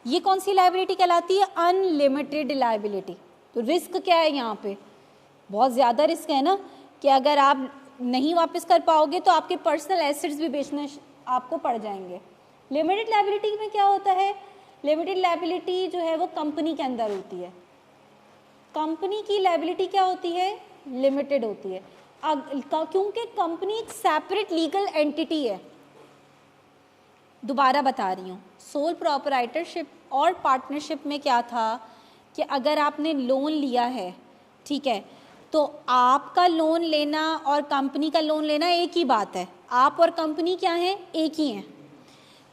ये कौन सी लायबिलिटी कहलाती है, अनलिमिटेड लायबिलिटी। तो रिस्क क्या है यहाँ पे, बहुत ज़्यादा रिस्क है ना, कि अगर आप नहीं वापस कर पाओगे तो आपके पर्सनल एसेट्स भी बेचने आपको पड़ जाएंगे। लिमिटेड लायबिलिटी में क्या होता है, लिमिटेड लायबिलिटी जो है वो कंपनी के अंदर होती है। कंपनी की लायबिलिटी क्या होती है, लिमिटेड होती है, क्योंकि कंपनी एक सेपरेट लीगल एंटिटी है। दोबारा बता रही हूँ, सोल प्रोप्राइटरशिप और पार्टनरशिप में क्या था कि अगर आपने लोन लिया है, ठीक है, तो आपका लोन लेना और कंपनी का लोन लेना एक ही बात है। आप और कंपनी क्या है, एक ही हैं।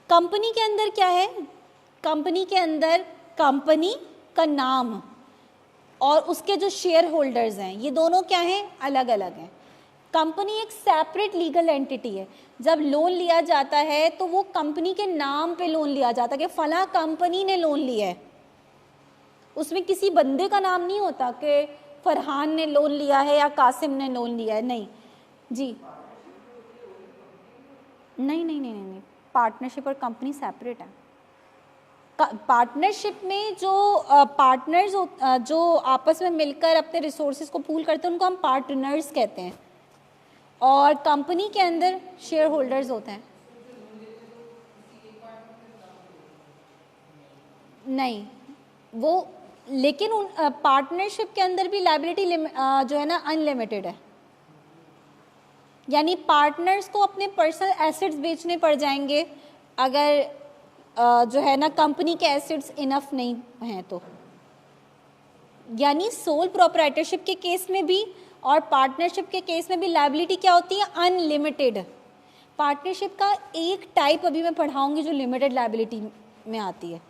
कंपनी के अंदर क्या है, कंपनी के अंदर कंपनी का नाम और उसके जो शेयर होल्डर्स हैं, ये दोनों क्या हैं, अलग अलग हैं। कंपनी एक सेपरेट लीगल एंटिटी है। जब लोन लिया जाता है तो वो कंपनी के नाम पे लोन लिया जाता है कि फला कंपनी ने लोन लिया है। उसमें किसी बंदे का नाम नहीं होता कि फरहान ने लोन लिया है या कासिम ने लोन लिया है, नहीं जी, नहीं, पार्टनरशिप और कंपनी सेपरेट है। पार्टनरशिप में जो पार्टनर्स जो आपस में मिलकर अपने रिसोर्सेज को पूल करते हैं उनको हम पार्टनर्स कहते हैं, और कंपनी के अंदर शेयर होल्डर्स होते हैं। नहीं वो, लेकिन पार्टनरशिप के अंदर भी लायबिलिटी जो है ना अनलिमिटेड है। यानी पार्टनर्स को अपने पर्सनल एसेट्स बेचने पड़ जाएंगे अगर जो है ना कंपनी के एसेट्स इनफ नहीं हैं तो। यानी सोल प्रोप्राइटरशिप के केस में भी और पार्टनरशिप के केस में भी लायबिलिटी क्या होती है, अनलिमिटेड। पार्टनरशिप का एक टाइप अभी मैं पढ़ाऊंगी जो लिमिटेड लायबिलिटी में आती है,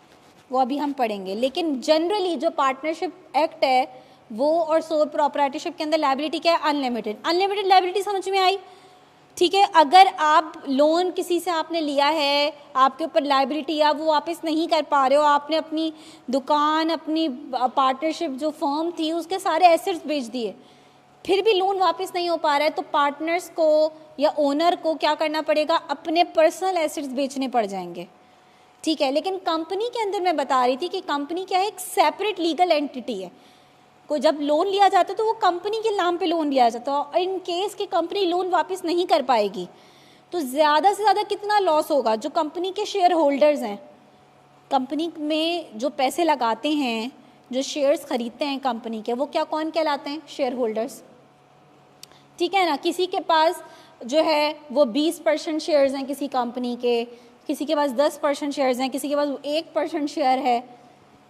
वो अभी हम पढ़ेंगे। लेकिन जनरली जो पार्टनरशिप एक्ट है वो और सोल प्रोप्राइटरशिप के अंदर लायबिलिटी क्या है, अनलिमिटेड। अनलिमिटेड लायबिलिटी समझ में आई, ठीक है। अगर आप लोन किसी से आपने लिया है, आपके ऊपर लायबिलिटी आप वो वापस नहीं कर पा रहे हो, आपने अपनी दुकान, अपनी पार्टनरशिप जो फर्म थी उसके सारे एसेट्स बेच दिए, फिर भी लोन वापस नहीं हो पा रहा है, तो पार्टनर्स को या ओनर को क्या करना पड़ेगा, अपने पर्सनल एसेट्स बेचने पड़ जाएंगे, ठीक है। लेकिन कंपनी के अंदर मैं बता रही थी कि कंपनी क्या है, एक सेपरेट लीगल एंटिटी है। को जब लोन लिया जाता है तो वो कंपनी के नाम पे लोन लिया जाता है, और इन केस कि कंपनी लोन वापस नहीं कर पाएगी तो ज़्यादा से ज़्यादा कितना लॉस होगा, जो कंपनी के शेयर होल्डर्स हैं, कंपनी में जो पैसे लगाते हैं, जो शेयर्स खरीदते हैं कंपनी के, वो क्या कौन कहलाते हैं, शेयर होल्डर्स, ठीक है ना। किसी के पास जो है वो 20% शेयर्स हैं किसी कंपनी के, किसी के पास 10% शेयर्स हैं, किसी के पास 1% शेयर है,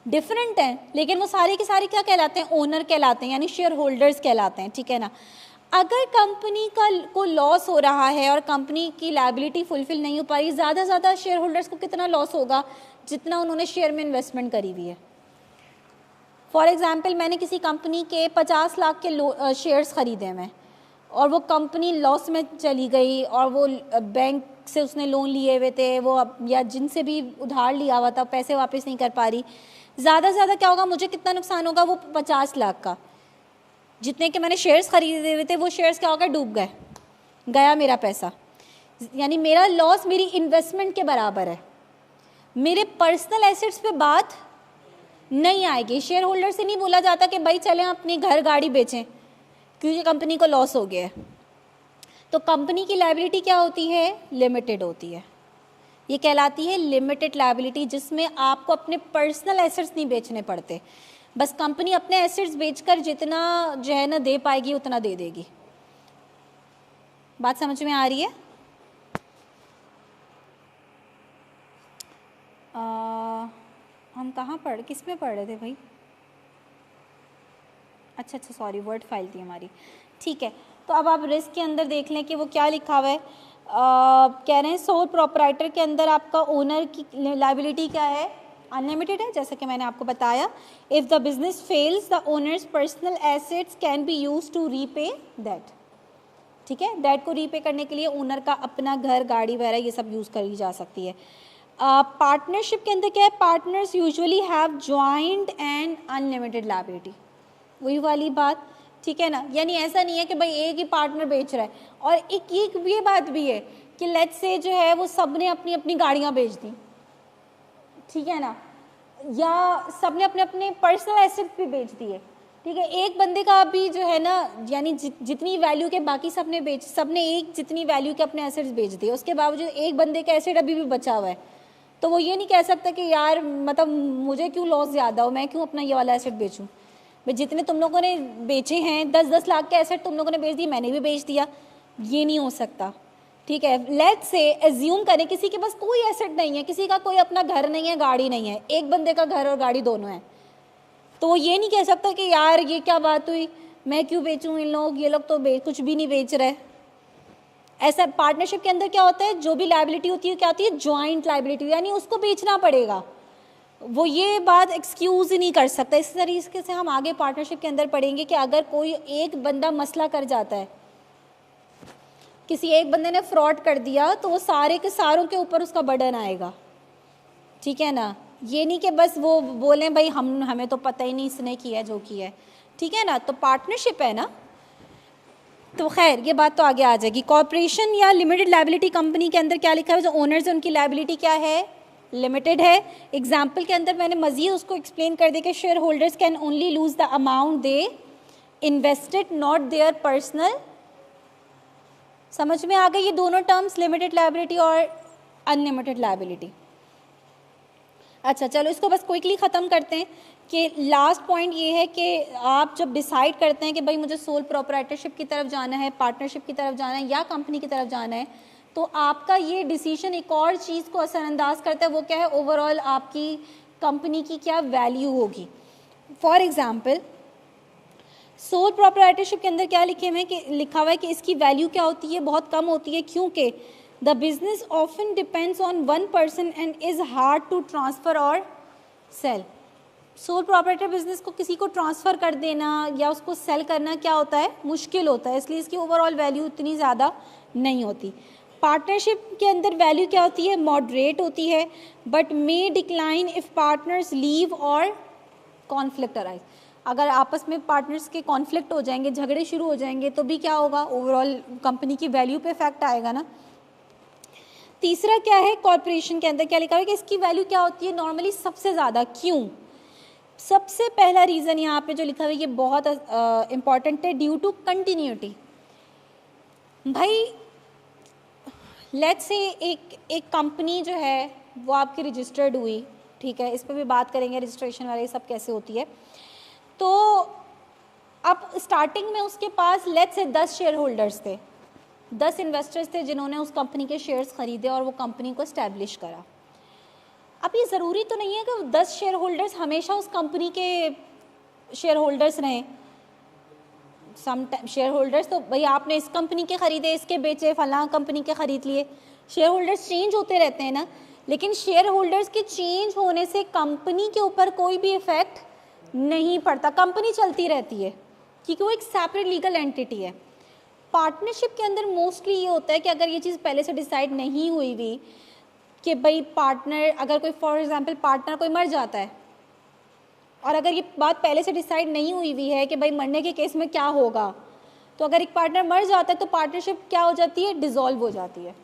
डिफरेंट हैं, लेकिन वो सारे के सारे क्या कहलाते हैं, ओनर कहलाते हैं, यानी शेयर होल्डर्स कहलाते हैं, ठीक है ना। अगर कंपनी को लॉस हो रहा है और कंपनी की लायबिलिटी फुलफिल नहीं हो पा रही, ज़्यादा से ज़्यादा शेयर होल्डर्स को कितना लॉस होगा, जितना उन्होंने शेयर में इन्वेस्टमेंट करी हुई है। फॉर एग्जांपल मैंने किसी कंपनी के 50 लाख के शेयर्स ख़रीदे मैं, और वो कंपनी लॉस में चली गई, और वो बैंक से उसने लोन लिए हुए थे वो या जिनसे भी उधार लिया हुआ था पैसे वापस नहीं कर पा रही, ज़्यादा से ज़्यादा क्या होगा, मुझे कितना नुकसान होगा, वो 50 लाख का। जितने के मैंने शेयर्स खरीदे हुए थे वो शेयर्स क्या होगा, डूब गए, गया मेरा पैसा, यानी मेरा लॉस मेरी इन्वेस्टमेंट के बराबर है। मेरे पर्सनल एसेट्स पे बात नहीं आएगी। शेयर होल्डर से नहीं बोला जाता कि भाई चलें अपनी घर गाड़ी बेचें क्योंकि कंपनी को लॉस हो गया है। तो कंपनी की लायबिलिटी क्या होती है, लिमिटेड होती है, ये कहलाती है लिमिटेड लायबिलिटी, जिसमें आपको अपने पर्सनल एसेट्स नहीं बेचने पड़ते, बस कंपनी अपने एसेट्स बेचकर जितना जो है ना दे पाएगी उतना दे देगी। बात समझ में आ रही है? हम कहाँ किस में पढ़ रहे थे भाई? अच्छा सॉरी, वर्ड फाइल थी हमारी, ठीक है। तो अब आप रिस्क के अंदर देख लें कि वो क्या लिखा हुआ है। कह रहे हैं सोल प्रोपराइटर के अंदर आपका ओनर की लायबिलिटी क्या है, अनलिमिटेड है, जैसा कि मैंने आपको बताया। If the business fails the owners personal assets can be used to repay that, ठीक है। दैट को रीपे करने के लिए ओनर का अपना घर गाड़ी वगैरह ये सब यूज़ करी जा सकती है। पार्टनरशिप के अंदर क्या है, partners usually have joint and unlimited liability, वही वाली बात, ठीक है ना। यानी ऐसा नहीं है कि भाई एक ही पार्टनर बेच रहा है, और एक ये बात भी है कि लेट्स से जो है वो सब ने अपनी अपनी गाड़ियाँ बेच दी, ठीक है ना, या सब ने अपने अपने पर्सनल एसेट भी बेच दिए, ठीक है। एक बंदे का अभी जो है ना, यानी जितनी वैल्यू के बाकी सबने एक जितनी वैल्यू के अपने एसेट्स बेच दिए, उसके बावजूद एक बंदे का एसेट अभी भी बचा हुआ है, तो वो ये नहीं कह सकता कि यार मतलब मुझे क्यों लॉस ज़्यादा हो, मैं क्यों अपना ये वाला एसेट बेचूं। भाई जितने तुम लोगों ने बेचे हैं 10-10 लाख के एसेट तुम लोगों ने बेच दिए, मैंने भी बेच दिया, ये नहीं हो सकता, ठीक है। लेट्स से एज्यूम करें किसी के पास कोई एसेट नहीं है, किसी का कोई अपना घर नहीं है, गाड़ी नहीं है, एक बंदे का घर और गाड़ी दोनों है, तो वो ये नहीं कह सकता कि यार ये क्या बात हुई, मैं क्यों बेचूं, ये लोग तो कुछ भी नहीं बेच रहे। ऐसा पार्टनरशिप के अंदर क्या होता है, जो भी लायबिलिटी होती है क्या होती है, जॉइंट लायबिलिटी, यानी उसको बेचना पड़ेगा, वो ये बात एक्सक्यूज़ ही नहीं कर सकता। इस तरीके से हम आगे पार्टनरशिप के अंदर पढ़ेंगे कि अगर कोई एक बंदा मसला कर जाता है, किसी एक बंदे ने फ्रॉड कर दिया, तो वो सारे के सारों के ऊपर उसका बर्डन आएगा, ठीक है ना। ये नहीं कि बस वो बोलें भाई हमें तो पता ही नहीं इसने किया जो किया है, ठीक है ना। तो पार्टनरशिप है ना, तो खैर ये बात तो आगे आ जाएगी। कॉर्पोरेशन या लिमिटेड लायबिलिटी कंपनी के अंदर क्या लिखा है, जो ओनर्स हैं उनकी लायबिलिटी क्या है, लिमिटेड है। एग्जाम्पल के अंदर मैंने मज़ीद उसको एक्सप्लेन कर दिया कि share holders can only lose the amount they invested, not their personal. समझ में आ गई ये दोनों टर्म्स, लिमिटेड लायबिलिटी और अनलिमिटेड लायबिलिटी। अच्छा चलो इसको बस क्विकली ख़त्म करते हैं कि लास्ट पॉइंट ये है कि आप जब डिसाइड करते हैं कि भाई मुझे सोल प्रोपराइटरशिप की तरफ जाना है, पार्टनरशिप की तरफ जाना है या कंपनी की तरफ जाना है, तो आपका ये डिसीजन एक और चीज़ को असरअंदाज करता है, वो क्या है, ओवरऑल आपकी कंपनी की क्या वैल्यू होगी। फॉर एग्जांपल सोल प्रोपराइटरशिप के अंदर क्या लिखा हुआ है कि इसकी वैल्यू क्या होती है, बहुत कम होती है, क्योंकि the business often depends on one person and is hard to transfer और सेल। सोल प्रोपराइटर बिजनेस को किसी को ट्रांसफ़र कर देना या उसको सेल करना क्या होता है, मुश्किल होता है, इसलिए इसकी ओवरऑल वैल्यू उतनी ज़्यादा नहीं होती। पार्टनरशिप के अंदर वैल्यू क्या होती है, मॉडरेट होती है, but may decline if partners leave और कॉन्फ्लिक्ट अराइज। अगर आपस में पार्टनर्स के कॉन्फ्लिक्ट हो जाएंगे, झगड़े शुरू हो जाएंगे, तो भी क्या होगा, ओवरऑल कंपनी की वैल्यू पे इफेक्ट आएगा ना। तीसरा क्या है, कॉर्पोरेशन के अंदर क्या लिखा हुआ है कि इसकी वैल्यू क्या होती है नॉर्मली सबसे ज़्यादा, क्यों। सबसे पहला रीज़न यहाँ पे जो लिखा हुआ है ये बहुत इम्पॉर्टेंट है, ड्यू टू कंटिन्यूटी। भाई लेट्स से एक कंपनी जो है वो आपकी रजिस्टर्ड हुई, ठीक है, इस पर भी बात करेंगे रजिस्ट्रेशन वाले सब कैसे होती है। तो अब स्टार्टिंग में उसके पास लेट्स से 10 शेयर होल्डर्स थे, 10 इन्वेस्टर्स थे जिन्होंने उस कंपनी के शेयर्स खरीदे और वो कंपनी को इस्टेब्लिश करा। अब ये ज़रूरी तो नहीं है कि 10 शेयर होल्डर्स हमेशा उस कंपनी के शेयर होल्डर्स रहें। सम शेयर होल्डर्स तो भाई आपने इस कंपनी के ख़रीदे, इसके बेचे, फलां कंपनी के ख़रीद लिए, शेयर होल्डर्स चेंज होते रहते हैं ना। लेकिन शेयर होल्डर्स के चेंज होने से कंपनी के ऊपर कोई भी इफ़ेक्ट नहीं पड़ता, कंपनी चलती रहती है क्योंकि वो एक सेपरेट लीगल एंटिटी है। पार्टनरशिप के अंदर मोस्टली ये होता है कि अगर ये चीज़ पहले से डिसाइड नहीं हुई हुई कि भाई पार्टनर, अगर कोई फॉर एग्जांपल पार्टनर कोई मर जाता है और अगर ये बात पहले से डिसाइड नहीं हुई हुई है कि भाई मरने के केस में क्या होगा, तो अगर एक पार्टनर मर जाता है तो पार्टनरशिप क्या हो जाती है, डिसॉल्व हो जाती है।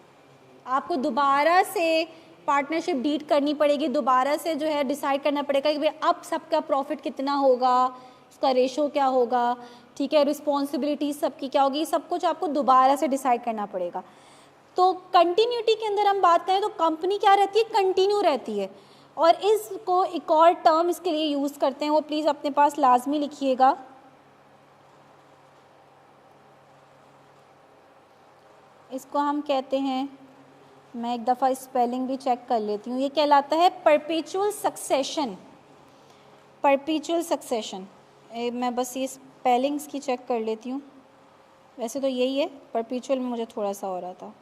आपको दोबारा से पार्टनरशिप डीड करनी पड़ेगी, दोबारा से जो है डिसाइड करना पड़ेगा कि भाई अब सबका प्रॉफिट कितना होगा, उसका रेशो क्या होगा, ठीक है, रिस्पॉन्सिबिलिटी सबकी क्या होगी, सब कुछ आपको दोबारा से डिसाइड करना पड़ेगा। तो कंटिन्यूटी के अंदर हम बात करें तो कंपनी क्या रहती है, कंटिन्यू रहती है। और इसको एक और टर्म इसके लिए यूज़ करते हैं, वो प्लीज़ अपने पास लाजमी लिखिएगा। इसको हम कहते हैं, मैं एक दफ़ा स्पेलिंग भी चेक कर लेती हूँ, ये कहलाता है परपेचुअल सक्सेशन। परपेचुअल सक्सेशन, मैं बस ये स्पेलिंग्स की चेक कर लेती हूँ। वैसे तो यही है, परपेचुअल में मुझे थोड़ा सा हो रहा था।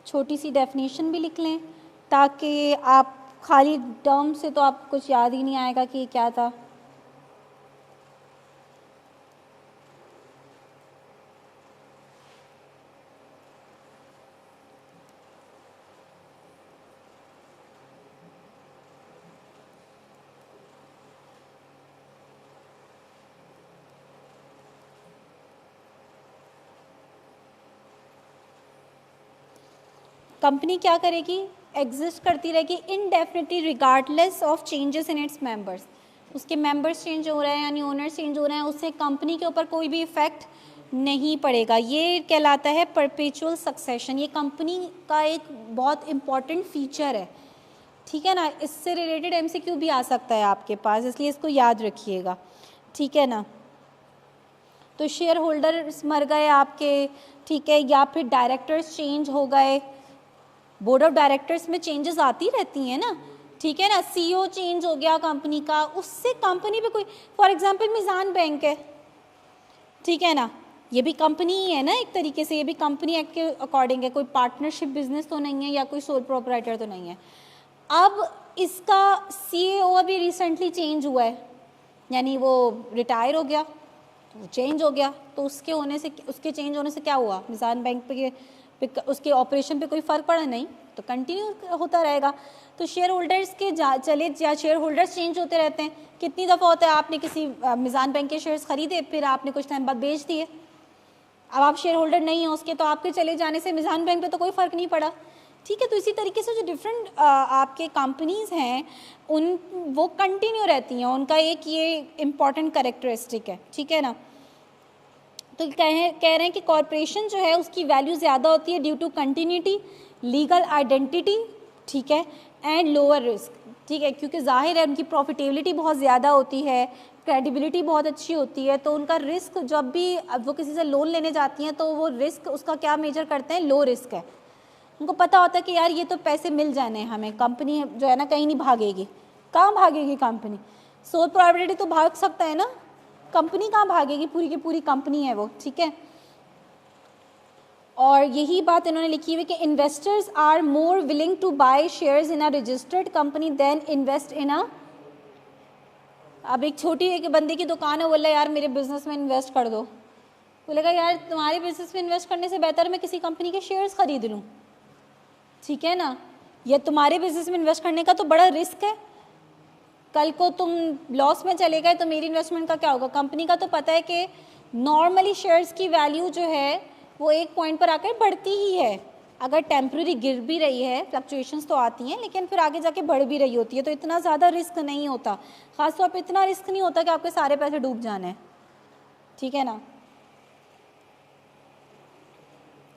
छोटी सी डेफिनेशन भी लिख लें ताकि आप खाली टर्म से तो आपको कुछ याद ही नहीं आएगा कि क्या था। कंपनी क्या करेगी, एग्जिस्ट करती रहेगी indefinitely regardless of changes in its members. उसके मेंबर्स चेंज हो रहे हैं यानी ओनर्स चेंज हो रहे हैं, उससे कंपनी के ऊपर कोई भी इफेक्ट नहीं पड़ेगा। ये कहलाता है परपेचुअल सक्सेशन। ये कंपनी का एक बहुत इम्पॉर्टेंट फीचर है, ठीक है ना। इससे रिलेटेड एमसीक्यू भी आ सकता है आपके पास, इसलिए इसको याद रखिएगा, ठीक है ना। तो शेयर होल्डर्स मर गए आपके, ठीक है, या फिर डायरेक्टर्स चेंज हो गए। बोर्ड ऑफ डायरेक्टर्स में चेंजेस आती रहती हैं ना, ठीक है ना। सीईओ चेंज हो गया कंपनी का, उससे कंपनी पे कोई, फॉर एग्जांपल मिज़ान बैंक है, ठीक है ना, ये भी कंपनी ही है ना एक तरीके से, ये भी कंपनी एक्ट के अकॉर्डिंग है, कोई पार्टनरशिप बिजनेस तो नहीं है या कोई सोल प्रोपराइटर तो नहीं है। अब इसका सीईओ अभी रिसेंटली चेंज हुआ है, यानी वो रिटायर हो गया, तो वो चेंज हो गया, तो उसके होने से, उसके चेंज होने से क्या हुआ, मिज़ान बैंक पे उसके ऑपरेशन पे कोई फ़र्क पड़ा नहीं, तो कंटिन्यू होता रहेगा। तो शेयर होल्डर्स के चले या शेयर होल्डर्स चेंज होते रहते हैं। कितनी दफ़ा होता है आपने किसी मिज़ान बैंक के शेयर्स खरीदे, फिर आपने कुछ टाइम बाद बेच दिए, अब आप शेयर होल्डर नहीं हैं उसके, तो आपके चले जाने से मिज़ान बैंक पे तो कोई फ़र्क नहीं पड़ा, ठीक है। तो इसी तरीके से जो डिफरेंट आपके कंपनीज़ हैं उन वो कंटिन्यू रहती हैं, उनका एक ये इम्पॉर्टेंट कैरेक्टरिस्टिक है, ठीक है ना। तो कह रहे हैं कि कॉरपोरेशन जो है उसकी वैल्यू ज़्यादा होती है due to continuity, legal identity, ठीक है, एंड लोअर रिस्क, ठीक है, क्योंकि जाहिर है उनकी प्रॉफिटेबिलिटी बहुत ज़्यादा होती है, क्रेडिबिलिटी बहुत अच्छी होती है, तो उनका रिस्क जब भी वो किसी से लोन लेने जाती हैं तो वो रिस्क उसका क्या मेजर करते हैं, लो रिस्क है। उनको पता होता है कि यार ये तो पैसे मिल जाने हैं हमें, कंपनी जो है ना कहीं नहीं भागेगी। कहाँ भागेगी कंपनी, सोल प्रोप्राइटरी तो भाग सकता है ना, कंपनी कहाँ भागेगी, पूरी की पूरी कंपनी है वो, ठीक है। और यही बात इन्होंने लिखी हुई कि investors are more willing to buy shares in a registered company than invest in a. अब एक छोटी एक बंदे की दुकान है, बोला यार मेरे बिजनेस में इन्वेस्ट कर दो, बोलेगा यार तुम्हारे बिजनेस में इन्वेस्ट करने से बेहतर मैं किसी कंपनी के शेयर्स खरीद लूँ, ठीक है ना। ये तुम्हारे बिजनेस में इन्वेस्ट करने का तो बड़ा रिस्क है, कल को तुम लॉस में चले गए तो मेरी इन्वेस्टमेंट का क्या होगा। कंपनी का तो पता है कि नॉर्मली शेयर्स की वैल्यू जो है वो एक पॉइंट पर आकर बढ़ती ही है, अगर टेम्प्रेरी गिर भी रही है, फ्लक्चुएशंस तो आती हैं, लेकिन फिर आगे जाके बढ़ भी रही होती है, तो इतना ज़्यादा रिस्क नहीं होता, ख़ासतौर पे इतना रिस्क नहीं होता कि आपके सारे पैसे डूब जाने हैं, ठीक है ना।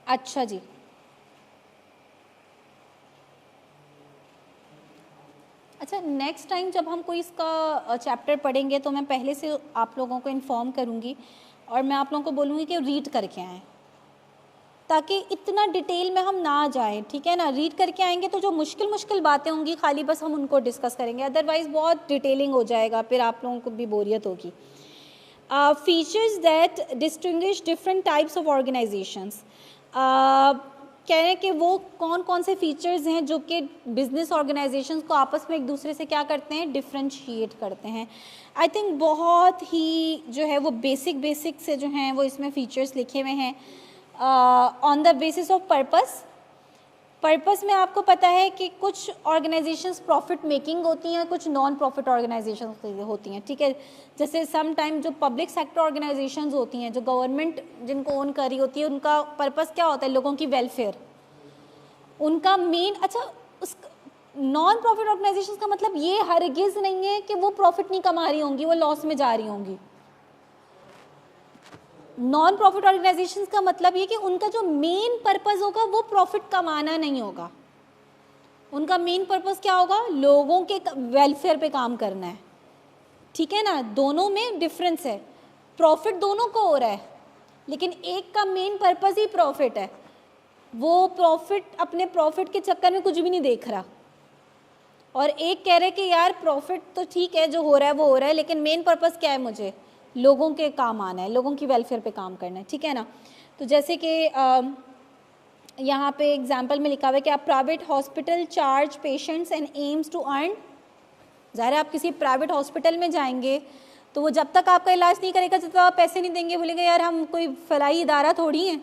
अच्छा जी, अच्छा नेक्स्ट टाइम जब हम कोई इसका चैप्टर पढ़ेंगे तो मैं पहले से आप लोगों को इन्फॉर्म करूँगी और मैं आप लोगों को बोलूँगी कि रीड करके आएँ, ताकि इतना डिटेल में हम ना जाएं, ठीक है ना। रीड करके आएंगे तो जो मुश्किल मुश्किल बातें होंगी खाली बस हम उनको डिस्कस करेंगे, अदरवाइज़ बहुत डिटेलिंग हो जाएगा, फिर आप लोगों को भी बोरियत होगी। Features that distinguish different types of organisations, कह रहे हैं कि वो कौन कौन से फीचर्स हैं जो कि बिजनेस ऑर्गेनाइजेशंस को आपस में एक दूसरे से क्या करते हैं, डिफ्रेंशिएट करते हैं। आई थिंक बहुत ही जो है वो बेसिक से जो हैं वो इसमें फीचर्स लिखे हुए हैं। On the basis of purpose में आपको पता है कि कुछ ऑर्गेनाइजेशंस प्रॉफिट मेकिंग होती हैं, कुछ नॉन प्रॉफिट ऑर्गेनाइजेशंस होती हैं, ठीक है। जैसे सम टाइम जो पब्लिक सेक्टर ऑर्गेनाइजेशंस होती हैं, जो गवर्नमेंट जिनको ओन करी होती है, उनका पर्पस क्या होता है, लोगों की वेलफेयर, उनका मेन। अच्छा, उस नॉन प्रॉफिट ऑर्गेनाइजेशंस का मतलब ये हरगिज़ नहीं है कि वो प्रॉफिट नहीं कमा रही होंगी, वो लॉस में जा रही होंगी। नॉन प्रॉफिट ऑर्गेनाइजेशंस का मतलब ये कि उनका जो मेन पर्पस होगा वो प्रॉफिट कमाना नहीं होगा, उनका मेन पर्पस क्या होगा, लोगों के वेलफेयर पे काम करना है, ठीक है ना। दोनों में डिफरेंस है, प्रॉफिट दोनों को हो रहा है, लेकिन एक का मेन पर्पस ही प्रॉफिट है, वो प्रॉफिट अपने प्रॉफिट के चक्कर में कुछ भी नहीं देख रहा, और एक कह रहे कि यार प्रॉफिट तो ठीक है, जो हो रहा है वो हो रहा है, लेकिन मेन पर्पस क्या है, मुझे लोगों के काम आना है, लोगों की वेलफेयर पे काम करना है, ठीक है ना। तो जैसे कि यहाँ पे एग्जांपल में लिखा हुआ है कि आप private hospital charge patients and aims to earn. ज़ाहिर है आप किसी प्राइवेट हॉस्पिटल में जाएंगे तो वो जब तक आपका इलाज नहीं करेगा जब तक आप पैसे नहीं देंगे, बोलेंगे यार हम कोई फलाई इदारा थोड़ी हैं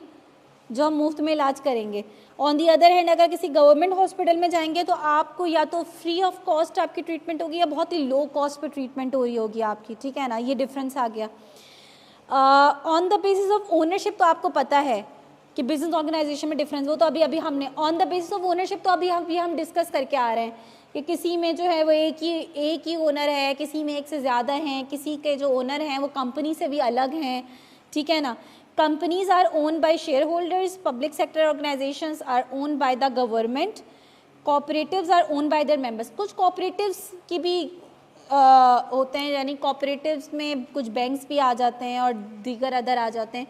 जो हम मुफ्त में इलाज करेंगे। ऑन दी अदर हैंड अगर किसी गवर्नमेंट हॉस्पिटल में जाएंगे तो आपको या तो फ्री ऑफ कॉस्ट आपकी ट्रीटमेंट होगी या बहुत ही लो कॉस्ट पे ट्रीटमेंट हो रही होगी आपकी, ठीक है ना। ये डिफरेंस आ गया। On the basis of ownership तो आपको पता है कि बिजनेस ऑर्गेनाइजेशन में डिफरेंस, वो तो अभी हमने on the basis of ownership तो अभी हम डिस्कस करके आ रहे हैं कि किसी में जो है वो एक ही ओनर है, किसी में एक से ज़्यादा हैं, किसी के जो ओनर हैं वो कंपनी से भी अलग हैं, ठीक है ना। Companies are owned by shareholders, public sector organizations are owned by the government, cooperatives are owned by their members। कुछ cooperatives की भी होते हैं, यानी cooperatives में कुछ banks भी आ जाते हैं और दीगर अदर आ जाते हैं।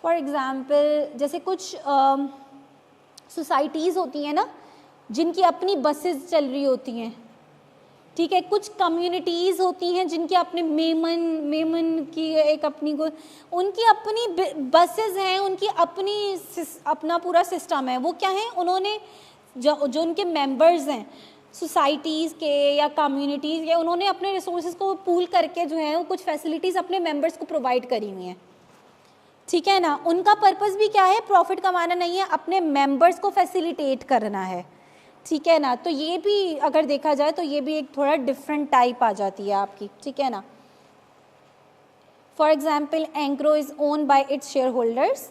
For example जैसे कुछ societies होती हैं ना जिनकी अपनी buses चल रही होती हैं, ठीक है। कुछ कम्युनिटीज़ होती हैं जिनके अपने मेमन की एक अपनी उनकी अपनी बसेस हैं, उनकी अपना पूरा सिस्टम है। वो क्या है, उन्होंने जो उनके मेंबर्स हैं सोसाइटीज़ के या कम्युनिटीज़ के, उन्होंने अपने रिसोर्सेज को पूल करके जो है वो कुछ फैसिलिटीज़ अपने मेंबर्स को प्रोवाइड करी हुई हैं, ठीक है ना। उनका पर्पस भी क्या है, प्रॉफिट कमाना नहीं है, अपने मेंबर्स को फैसिलिटेट करना है, ठीक है ना। तो ये भी अगर देखा जाए तो ये भी एक थोड़ा डिफरेंट टाइप आ जाती है आपकी, ठीक है ना। For example Engro is own by its shareholders,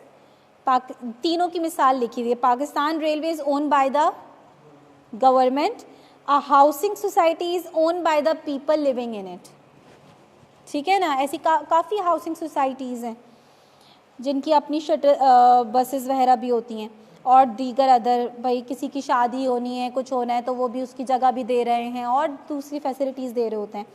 तीनों की मिसाल लिखी हुई है। Pakistan railway is own by the government, a housing society is own by the people living in it, ठीक है ना। ऐसी काफ़ी हाउसिंग सोसाइटीज़ हैं जिनकी अपनी बसेस वगैरह भी होती हैं, और दीगर अदर, भाई किसी की शादी होनी है, कुछ होना है तो वो भी उसकी जगह भी दे रहे हैं और दूसरी फैसिलिटीज़ दे रहे होते हैं।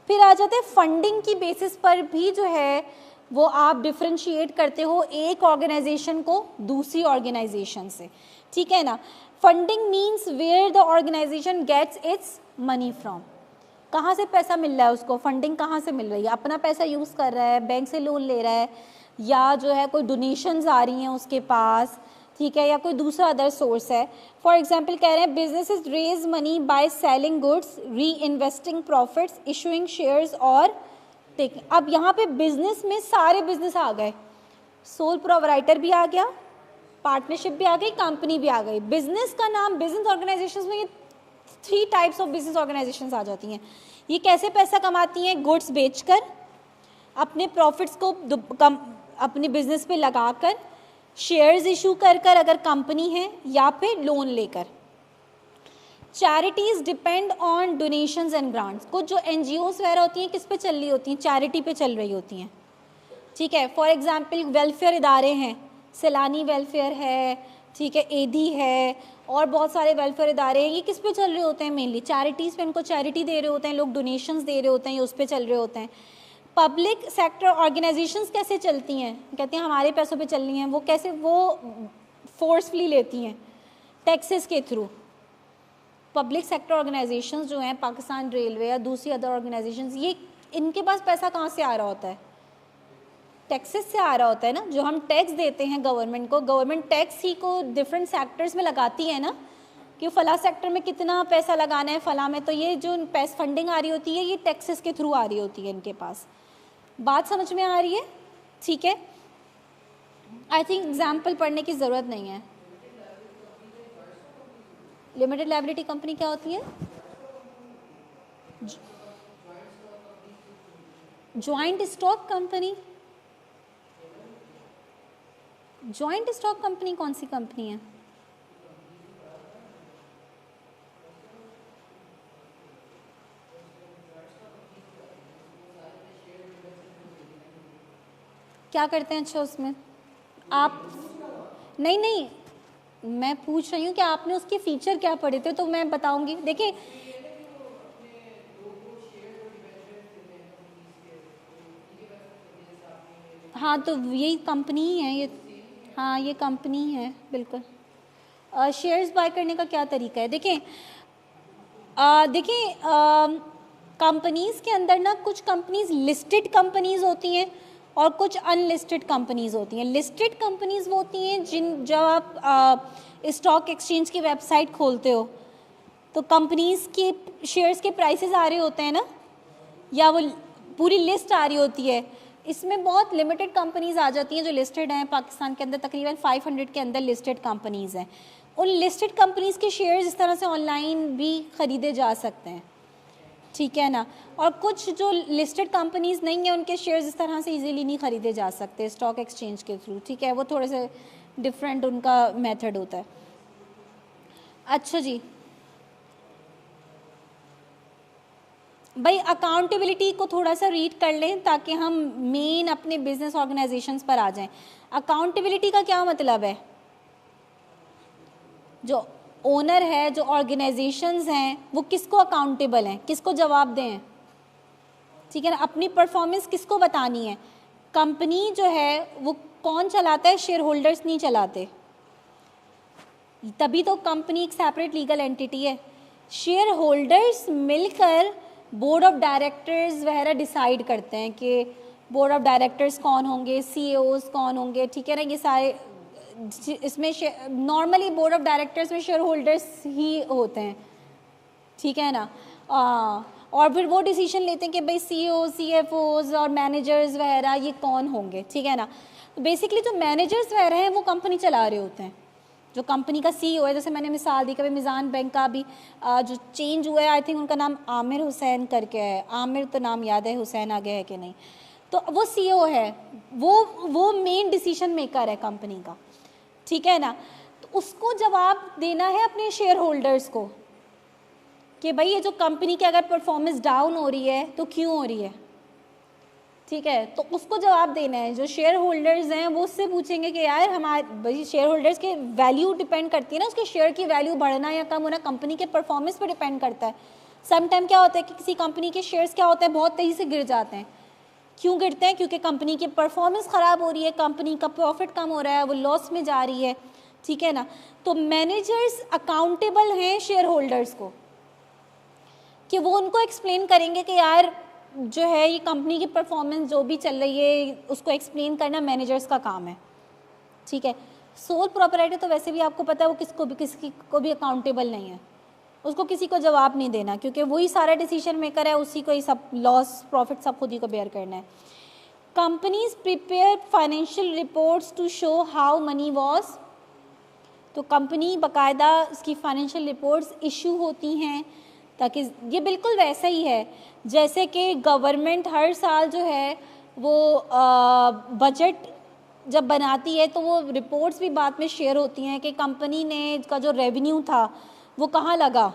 फिर आ जाते हैं फंडिंग की बेसिस पर भी जो है वो आप डिफ्रेंशिएट करते हो एक ऑर्गेनाइजेशन को दूसरी ऑर्गेनाइजेशन से, ठीक है ना। Funding means where the organisation gets its money from, कहाँ से पैसा मिल रहा है उसको, फंडिंग कहाँ से मिल रही है, अपना पैसा यूज़ कर रहा है, बैंक से लोन ले रहा है, या जो है कोई डोनेशंस आ रही हैं उसके पास, ठीक है, या कोई दूसरा अदर सोर्स है। फॉर एग्जांपल कह रहे हैं businesses raise money by selling goods, reinvesting profits, issuing shares और टेकिंग। अब यहाँ पे बिजनेस में सारे बिजनेस आ गए, सोल प्रोप्राइटर भी आ गया, पार्टनरशिप भी आ गई, कंपनी भी आ गई। बिजनेस का नाम, बिजनेस ऑर्गेनाइजेशंस में ये 3 टाइप्स ऑफ बिजनेस ऑर्गेनाइजेशंस आ जाती हैं। ये कैसे पैसा कमाती हैं, गुड्स बेचकर, अपने प्रॉफिट्स को अपने बिजनेस पे लगाकर शेयर्स इशू कर कर अगर कंपनी है, या फिर लोन लेकर। Charities depend on donations and grants. कुछ जो NGOs वगैरह होती हैं किस पे चल रही होती हैं, चैरिटी पे चल रही होती हैं, ठीक है। फॉर एग्जांपल वेलफेयर इदारे हैं, सैलानी वेलफेयर है, ठीक है, एधी है, और बहुत सारे वेलफेयर इदारे हैं। ये किस पे चल रहे होते हैं? मेनली चैरिटीज़ पे, इनको चैरिटी दे रहे होते हैं लोग, डोनेशंस दे रहे होते हैं, ये उस पे चल रहे होते हैं। पब्लिक सेक्टर ऑर्गेनाइजेशंस कैसे चलती हैं? कहते हैं हमारे पैसों पे चल रही हैं। वो कैसे? वो फोर्सफुली लेती हैं, टैक्सेस के थ्रू। पब्लिक सेक्टर ऑर्गेनाइजेशंस जो हैं, पाकिस्तान रेलवे या दूसरी अदर ऑर्गेनाइजेशंस, ये इनके पास पैसा कहाँ से आ रहा होता है? टैक्सेस से आ रहा होता है ना। जो हम टैक्स देते हैं गवर्नमेंट को, गवर्नमेंट टैक्स ही को डिफरेंट सेक्टर्स में लगाती है ना, कि फला सेक्टर में कितना पैसा लगाना है, फला में। तो ये जो पैस फंडिंग आ रही होती है, ये टैक्सेस के थ्रू आ रही होती है इनके पास। बात समझ में आ रही है? ठीक है। आई थिंक एग्जाम्पल पढ़ने की ज़रूरत नहीं है। लिमिटेड लायबिलिटी कंपनी क्या होती है? Joint stock company. Joint stock company कौन सी कंपनी है? क्या करते हैं? अच्छा, उसमें आप नहीं, मैं पूछ रही हूँ कि आपने उसके फीचर क्या पढ़े थे, तो मैं बताऊंगी। देखिए, हाँ, तो यही कंपनी ही है ये। हाँ, ये कंपनी है बिल्कुल। शेयर्स बाय करने का क्या तरीका है? देखिए, कंपनीज़ के अंदर ना कुछ कंपनीज़ लिस्टेड कंपनीज़ होती हैं और कुछ अनलिस्टेड कंपनीज़ होती हैं। लिस्टेड कंपनीज़ वो होती हैं जब आप स्टॉक एक्सचेंज की वेबसाइट खोलते हो तो कंपनीज़ के शेयर्स के प्राइसेस आ रहे होते हैं ना, या वो पूरी लिस्ट आ रही होती है। इसमें बहुत लिमिटेड कंपनीज़ आ जाती हैं जो लिस्टेड हैं। पाकिस्तान के अंदर तकरीबन 500 के अंदर लिस्टेड कंपनीज़ हैं। उन लिस्टेड कंपनीज़ के शेयर्स इस तरह से ऑनलाइन भी ख़रीदे जा सकते हैं, ठीक है ना। और कुछ जो लिस्टेड कंपनीज़ नहीं हैं, उनके शेयर्स इस तरह से इजीली नहीं ख़रीदे जा सकते स्टॉक एक्सचेंज के थ्रू, ठीक है। वो थोड़े से डिफरेंट उनका मेथड होता है। अच्छा जी, भाई अकाउंटेबिलिटी को थोड़ा सा रीड कर लें ताकि हम मेन अपने बिजनेस ऑर्गेनाइजेशंस पर आ जाएं। अकाउंटेबिलिटी का क्या मतलब है? जो ओनर है, जो ऑर्गेनाइजेशंस हैं, वो किसको अकाउंटेबल हैं, किसको जवाब दें, ठीक है ना। अपनी परफॉर्मेंस किसको बतानी है? कंपनी जो है वो कौन चलाता है? शेयर होल्डर्स नहीं चलाते, तभी तो कंपनी एक सेपरेट लीगल एंटिटी है। शेयर होल्डर्स मिलकर बोर्ड ऑफ डायरेक्टर्स वगैरह डिसाइड करते हैं कि बोर्ड ऑफ डायरेक्टर्स कौन होंगे, CEOs कौन होंगे, ठीक है ना। ये सारे इसमें नॉर्मली बोर्ड ऑफ डायरेक्टर्स में शेयर होल्डर्स ही होते हैं, ठीक है ना। और फिर वो डिसीजन लेते हैं कि भाई CEO, CFOs और मैनेजर्स वगैरह ये कौन होंगे, ठीक है ना। बेसिकली जो मैनेजर्स वगैरह हैं वो कंपनी चला रहे होते हैं। जो कंपनी का CEO है, जैसे मैंने मिसाल दी, कभी मिज़ान बैंक का भी जो चेंज हुआ है, आई थिंक उनका नाम आमिर हुसैन करके है, आमिर तो नाम याद है, हुसैन आगे है कि नहीं, तो वो CEO है, वो मेन डिसीजन मेकर है कंपनी का, ठीक है ना। तो उसको जवाब देना है अपने शेयर होल्डर्स को कि भाई ये जो कंपनी की अगर परफॉर्मेंस डाउन हो रही है तो क्यों हो रही है, ठीक है। तो उसको जवाब देना है। जो शेयर होल्डर्स हैं वो उससे पूछेंगे कि यार हमारे भाई शेयर होल्डर्स के वैल्यू डिपेंड करती है ना, उसके शेयर की वैल्यू बढ़ना या कम होना कंपनी के परफॉर्मेंस पर डिपेंड करता है। समटाइम क्या होता है कि किसी कंपनी के शेयर्स क्या होते हैं, बहुत तेज़ी से गिर जाते हैं। क्यों गिरते हैं? क्योंकि कंपनी की परफॉर्मेंस ख़राब हो रही है, कंपनी का प्रॉफिट कम हो रहा है, वो लॉस में जा रही है, ठीक है ना। तो मैनेजर्स अकाउंटेबल हैं शेयर होल्डर्स को कि वो उनको एक्सप्लेन करेंगे कि यार जो है ये कंपनी की परफॉर्मेंस जो भी चल रही है उसको एक्सप्लेन करना मैनेजर्स का काम है, ठीक है। सोल प्रोपराइटर तो वैसे भी आपको पता है वो किसी को भी अकाउंटेबल नहीं है, उसको किसी को जवाब नहीं देना, क्योंकि वही सारा डिसीजन मेकर है, उसी को ही सब लॉस प्रॉफिट सब खुद ही को बेयर करना है। Companies prepare financial reports to show how money was, तो कंपनी बाकायदा उसकी फाइनेंशियल रिपोर्ट्स इशू होती हैं ताकि ये बिल्कुल वैसा ही है जैसे कि गवर्नमेंट हर साल जो है वो बजट जब बनाती है तो वो रिपोर्ट्स भी बाद में शेयर होती हैं कि कंपनी ने का जो रेवेन्यू था वो कहाँ लगा।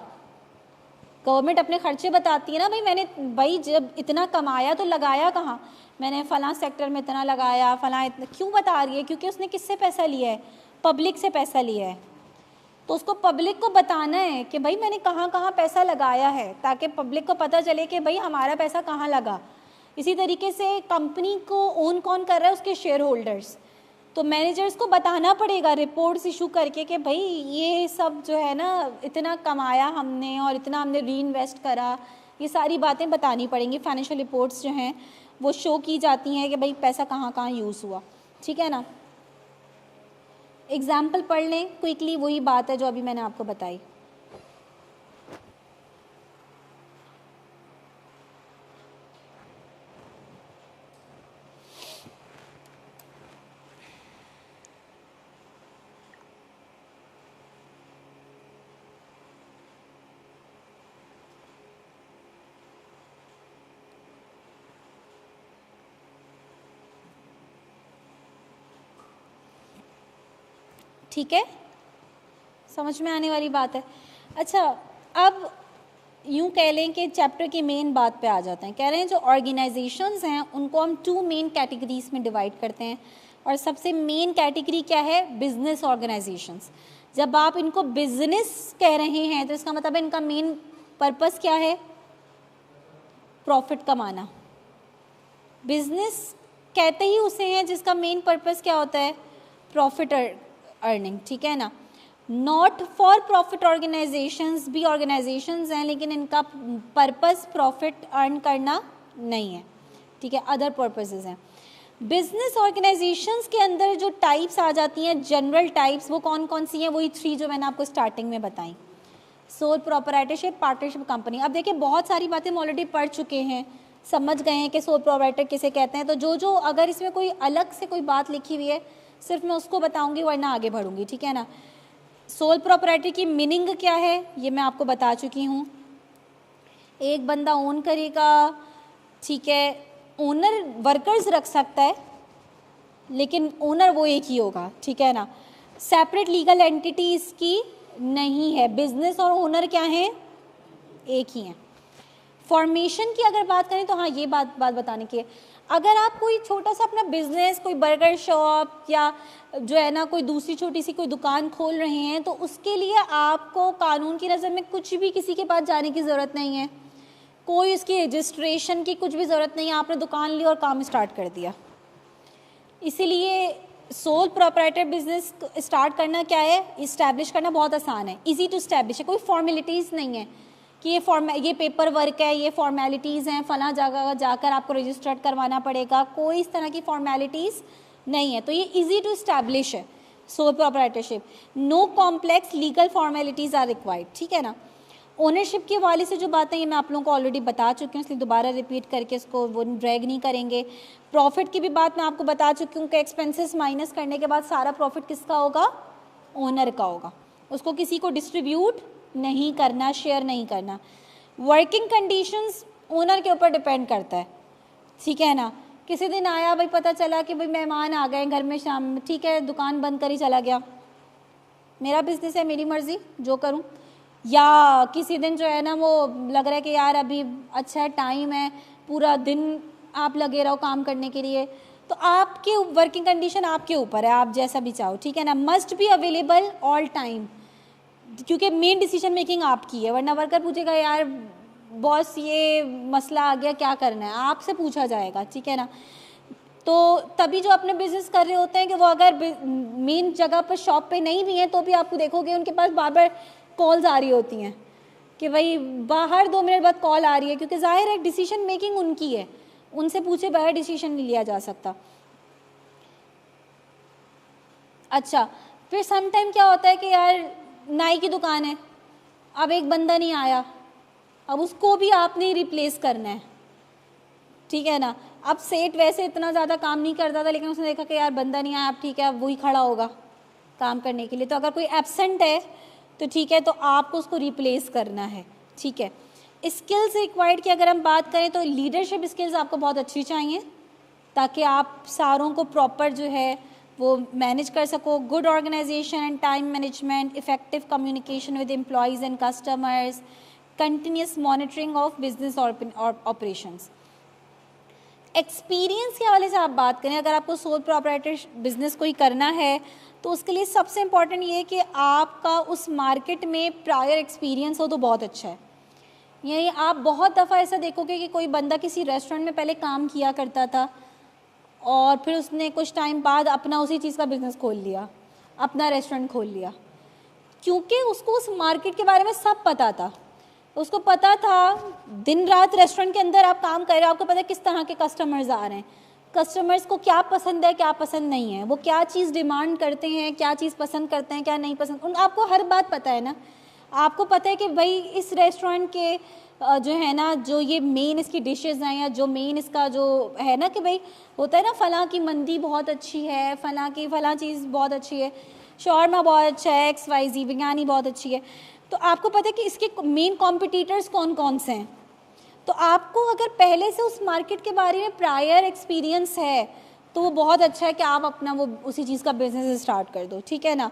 गवर्नमेंट अपने खर्चे बताती है ना, भाई जब इतना कमाया तो लगाया कहाँ, मैंने फ़लाँ सेक्टर में इतना लगाया, फ़लाँ इतना, क्यों बता रही है? क्योंकि उसने किससे पैसा लिया है? पब्लिक से पैसा लिया है। तो उसको पब्लिक को बताना है कि भाई मैंने कहाँ कहाँ पैसा लगाया है, ताकि पब्लिक को पता चले कि भाई हमारा पैसा कहाँ लगा। इसी तरीके से कंपनी को ओन कौन कर रहा है? उसके शेयर होल्डर्स। तो मैनेजर्स को बताना पड़ेगा रिपोर्ट्स इशू करके कि भाई ये सब जो है ना, इतना कमाया हमने और इतना हमने री इन्वेस्ट करा, ये सारी बातें बतानी पड़ेंगी। फाइनेंशियल रिपोर्ट्स जो हैं वो शो की जाती हैं कि भाई पैसा कहाँ कहाँ यूज़ हुआ, ठीक है ना। एग्जाम्पल पढ़ लें क्विकली, वही बात है जो अभी मैंने आपको बताई। ठीक है, समझ में आने वाली बात है। अच्छा, अब यूँ कह लें कि चैप्टर की मेन बात पे आ जाते हैं। कह रहे हैं जो ऑर्गेनाइजेशंस हैं उनको हम 2 मेन कैटेगरीज में डिवाइड करते हैं, और सबसे मेन कैटेगरी क्या है? Business organisations. जब आप इनको बिजनेस कह रहे हैं तो इसका मतलब इनका मेन पर्पस क्या है? प्रॉफिट कमाना। बिजनेस कहते ही उसे हैं जिसका मेन पर्पस क्या होता है? प्रॉफिट अर्निंग, ठीक है ना। नॉट फॉर प्रॉफिट ऑर्गेनाइजेशंस भी ऑर्गेनाइजेशंस हैं, लेकिन इनका पर्पस प्रॉफिट अर्न करना नहीं है, ठीक है, अदर पर्पसेस हैं। बिजनेस ऑर्गेनाइजेशंस के अंदर जो टाइप्स आ जाती हैं, जनरल टाइप्स, वो कौन कौन सी हैं? वही 3 जो मैंने आपको स्टार्टिंग में बताई। Sole proprietorship, partnership, company. अब देखिए बहुत सारी बातें हम ऑलरेडी पढ़ चुके हैं, समझ गए हैं कि सोल प्रोपराइटर किसे कहते हैं। तो जो अगर इसमें कोई अलग से कोई बात लिखी हुई है सिर्फ मैं उसको बताऊंगी, वरना आगे बढ़ूंगी, ठीक है ना। सोल प्रोपराइटर की मीनिंग क्या है ये मैं आपको बता चुकी हूँ। एक बंदा ओन करेगा, ठीक है, ओनर वर्कर्स रख सकता है लेकिन ओनर वो एक ही होगा, ठीक है ना। सेपरेट लीगल एंटिटी इसकी नहीं है। बिजनेस और ओनर क्या है? एक ही हैं। फॉर्मेशन की अगर बात करें तो हाँ, ये बात बताने की है। अगर आप कोई छोटा सा अपना बिजनेस, कोई बर्गर शॉप या जो है ना कोई दूसरी छोटी सी कोई दुकान खोल रहे हैं, तो उसके लिए आपको कानून की नज़र में कुछ भी किसी के पास जाने की ज़रूरत नहीं है, कोई उसकी रजिस्ट्रेशन की कुछ भी ज़रूरत नहीं है। आपने दुकान ली और काम स्टार्ट कर दिया। इसीलिए सोल प्रोपराइटर बिजनेस स्टार्ट करना क्या है? इस्टेब्लिश करना बहुत आसान है, इजी टू इस्टेब्लिश है। कोई फॉर्मेलिटीज़ नहीं है कि ये पेपर वर्क है, ये फॉर्मेलिटीज़ हैं, फ़लाँ जगह जाकर आपको रजिस्टर्ड करवाना पड़ेगा, कोई इस तरह की फॉर्मेलिटीज़ नहीं है। तो ये इजी टू इस्टेब्लिश है sole proprietorship. No complex legal formalities are required, ठीक है ना। ओनरशिप के हवाले से जो बातें ये मैं आप लोगों को ऑलरेडी बता चुकी हूँ, इसलिए दोबारा रिपीट करके इसको वो ड्रैग नहीं करेंगे। प्रॉफिट की भी बात मैं आपको बता चुकी हूँ कि एक्सपेंसेस माइनस करने के बाद सारा प्रॉफिट किसका होगा? ओनर का होगा। उसको किसी को डिस्ट्रीब्यूट नहीं करना, शेयर नहीं करना। वर्किंग कंडीशंस ओनर के ऊपर डिपेंड करता है, ठीक है ना। किसी दिन आया भाई, पता चला कि भाई मेहमान आ गए घर में शाम में, ठीक है, दुकान बंद कर ही चला गया, मेरा बिजनेस है, मेरी मर्ज़ी जो करूं। या किसी दिन जो है ना वो लग रहा है कि यार अभी अच्छा टाइम है, पूरा दिन आप लगे रहो काम करने के लिए, तो आपके वर्किंग कंडीशन आपके ऊपर है, आप जैसा भी चाहो, ठीक है ना। Must be available all time, क्योंकि मेन डिसीजन मेकिंग आपकी है, वरना वर्कर पूछेगा यार बॉस ये मसला आ गया क्या करना है, आपसे पूछा जाएगा, ठीक है ना। तो तभी जो अपने बिजनेस कर रहे होते हैं कि वो अगर मेन जगह पर शॉप पे नहीं भी हैं तो भी आपको देखोगे उनके पास बार बार कॉल्स आ रही होती हैं कि भाई बाहर 2 मिनट बाद कॉल आ रही है, क्योंकि जाहिर है डिसीजन मेकिंग उनकी है, उनसे पूछे बगैर डिसीजन नहीं लिया जा सकता। अच्छा, फिर सम टाइम क्या होता है कि यार नाई की दुकान है, अब एक बंदा नहीं आया, अब उसको भी आपने ही रिप्लेस करना है, ठीक है ना। अब सेठ वैसे इतना ज़्यादा काम नहीं करता था, लेकिन उसने देखा कि यार बंदा नहीं आया, अब ठीक है, अब वही खड़ा होगा काम करने के लिए। तो अगर कोई एब्सेंट है तो ठीक है, तो आपको उसको रिप्लेस करना है, ठीक है। स्किल्स रिक्वायर्ड की अगर हम बात करें तो लीडरशिप स्किल्स आपको बहुत अच्छी चाहिए, ताकि आप सारों को प्रॉपर जो है वो मैनेज कर सको। Good organisation and time management, effective communication with employees and customers, continuous monitoring of business operations. Experience के हवाले से आप बात करें, अगर आपको सोल प्रोप्राइटर बिजनेस कोई करना है तो उसके लिए सबसे इम्पॉर्टेंट ये है कि आपका उस मार्केट में प्रायर एक्सपीरियंस हो तो बहुत अच्छा है। यही आप बहुत दफ़ा ऐसा देखोगे कि कोई बंदा किसी रेस्टोरेंट में पहले काम किया करता था और फिर उसने कुछ टाइम बाद अपना उसी चीज़ का बिज़नेस खोल लिया, अपना रेस्टोरेंट खोल लिया, क्योंकि उसको उस मार्केट के बारे में सब पता था। उसको पता था दिन रात रेस्टोरेंट के अंदर आप काम कर रहे हो, आपको पता है किस तरह के कस्टमर्स आ रहे हैं, कस्टमर्स को क्या पसंद है क्या पसंद नहीं है, वो क्या चीज़ डिमांड करते हैं, क्या चीज़ पसंद करते हैं क्या नहीं पसंद, उन आपको हर बात पता है ना। आपको पता है कि भाई इस रेस्टोरेंट के जो है ना, जो ये मेन इसकी डिशेज़ हैं या जो मेन इसका जो है ना कि भाई होता है ना फ़लाँ की मंदी बहुत अच्छी है, फ़लाँ चीज़ बहुत अच्छी है, शौरमा बहुत अच्छा है, XYZ बिरयानी बहुत अच्छी है। तो आपको पता है कि इसके मेन कॉम्पिटिटर्स कौन कौन से हैं। तो आपको अगर पहले से उस मार्केट के बारे में प्रायर एक्सपीरियंस है तो वो बहुत अच्छा है कि आप अपना वो उसी चीज़ का बिज़नेस स्टार्ट कर दो, ठीक है ना।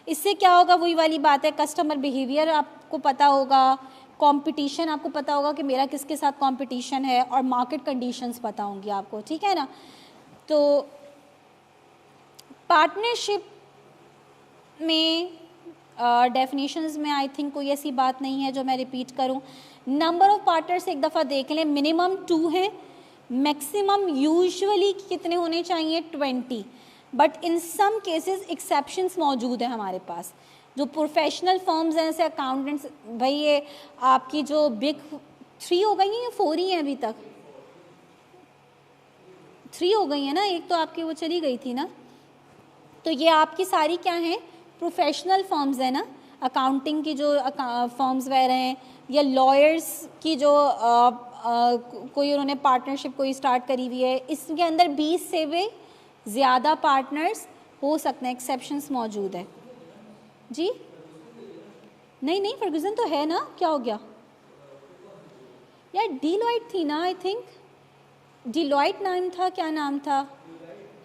इससे क्या होगा, वही वाली बात है, कस्टमर बिहेवियर आपको पता होगा, कंपटीशन आपको पता होगा कि मेरा किसके साथ कंपटीशन है, और मार्केट कंडीशंस पता होंगी आपको, ठीक है ना। तो पार्टनरशिप में डेफिनेशंस में आई थिंक कोई ऐसी बात नहीं है जो मैं रिपीट करूं। नंबर ऑफ़ पार्टनर्स एक दफ़ा देख लें, मिनिमम 2 हैं, मैक्सिमम यूजुअली कितने होने चाहिए 20, but in some cases exceptions मौजूद हैं हमारे पास। जो प्रोफेशनल फर्म्स हैं जैसे अकाउंटेंट्स, भाई ये आपकी जो बिग 3 हो गई हैं या 4 ही हैं अभी तक, 3 हो गई हैं ना, एक तो आपकी वो चली गई थी ना। तो ये आपकी सारी क्या हैं, प्रोफेशनल फर्म्स है ना, अकाउंटिंग की जो फर्म्स वगैरह हैं, या लॉयर्स की जो कोई उन्होंने पार्टनरशिप कोई स्टार्ट करी हुई है, इसके अंदर 20 से भी ज़्यादा पार्टनर्स हो सकते हैं, एक्सेप्शंस मौजूद है जी। नहीं फर्गुसन तो है ना, क्या हो गया यार, डिलॉयट थी ना, आई थिंक डिलॉयट नाम था, क्या नाम था,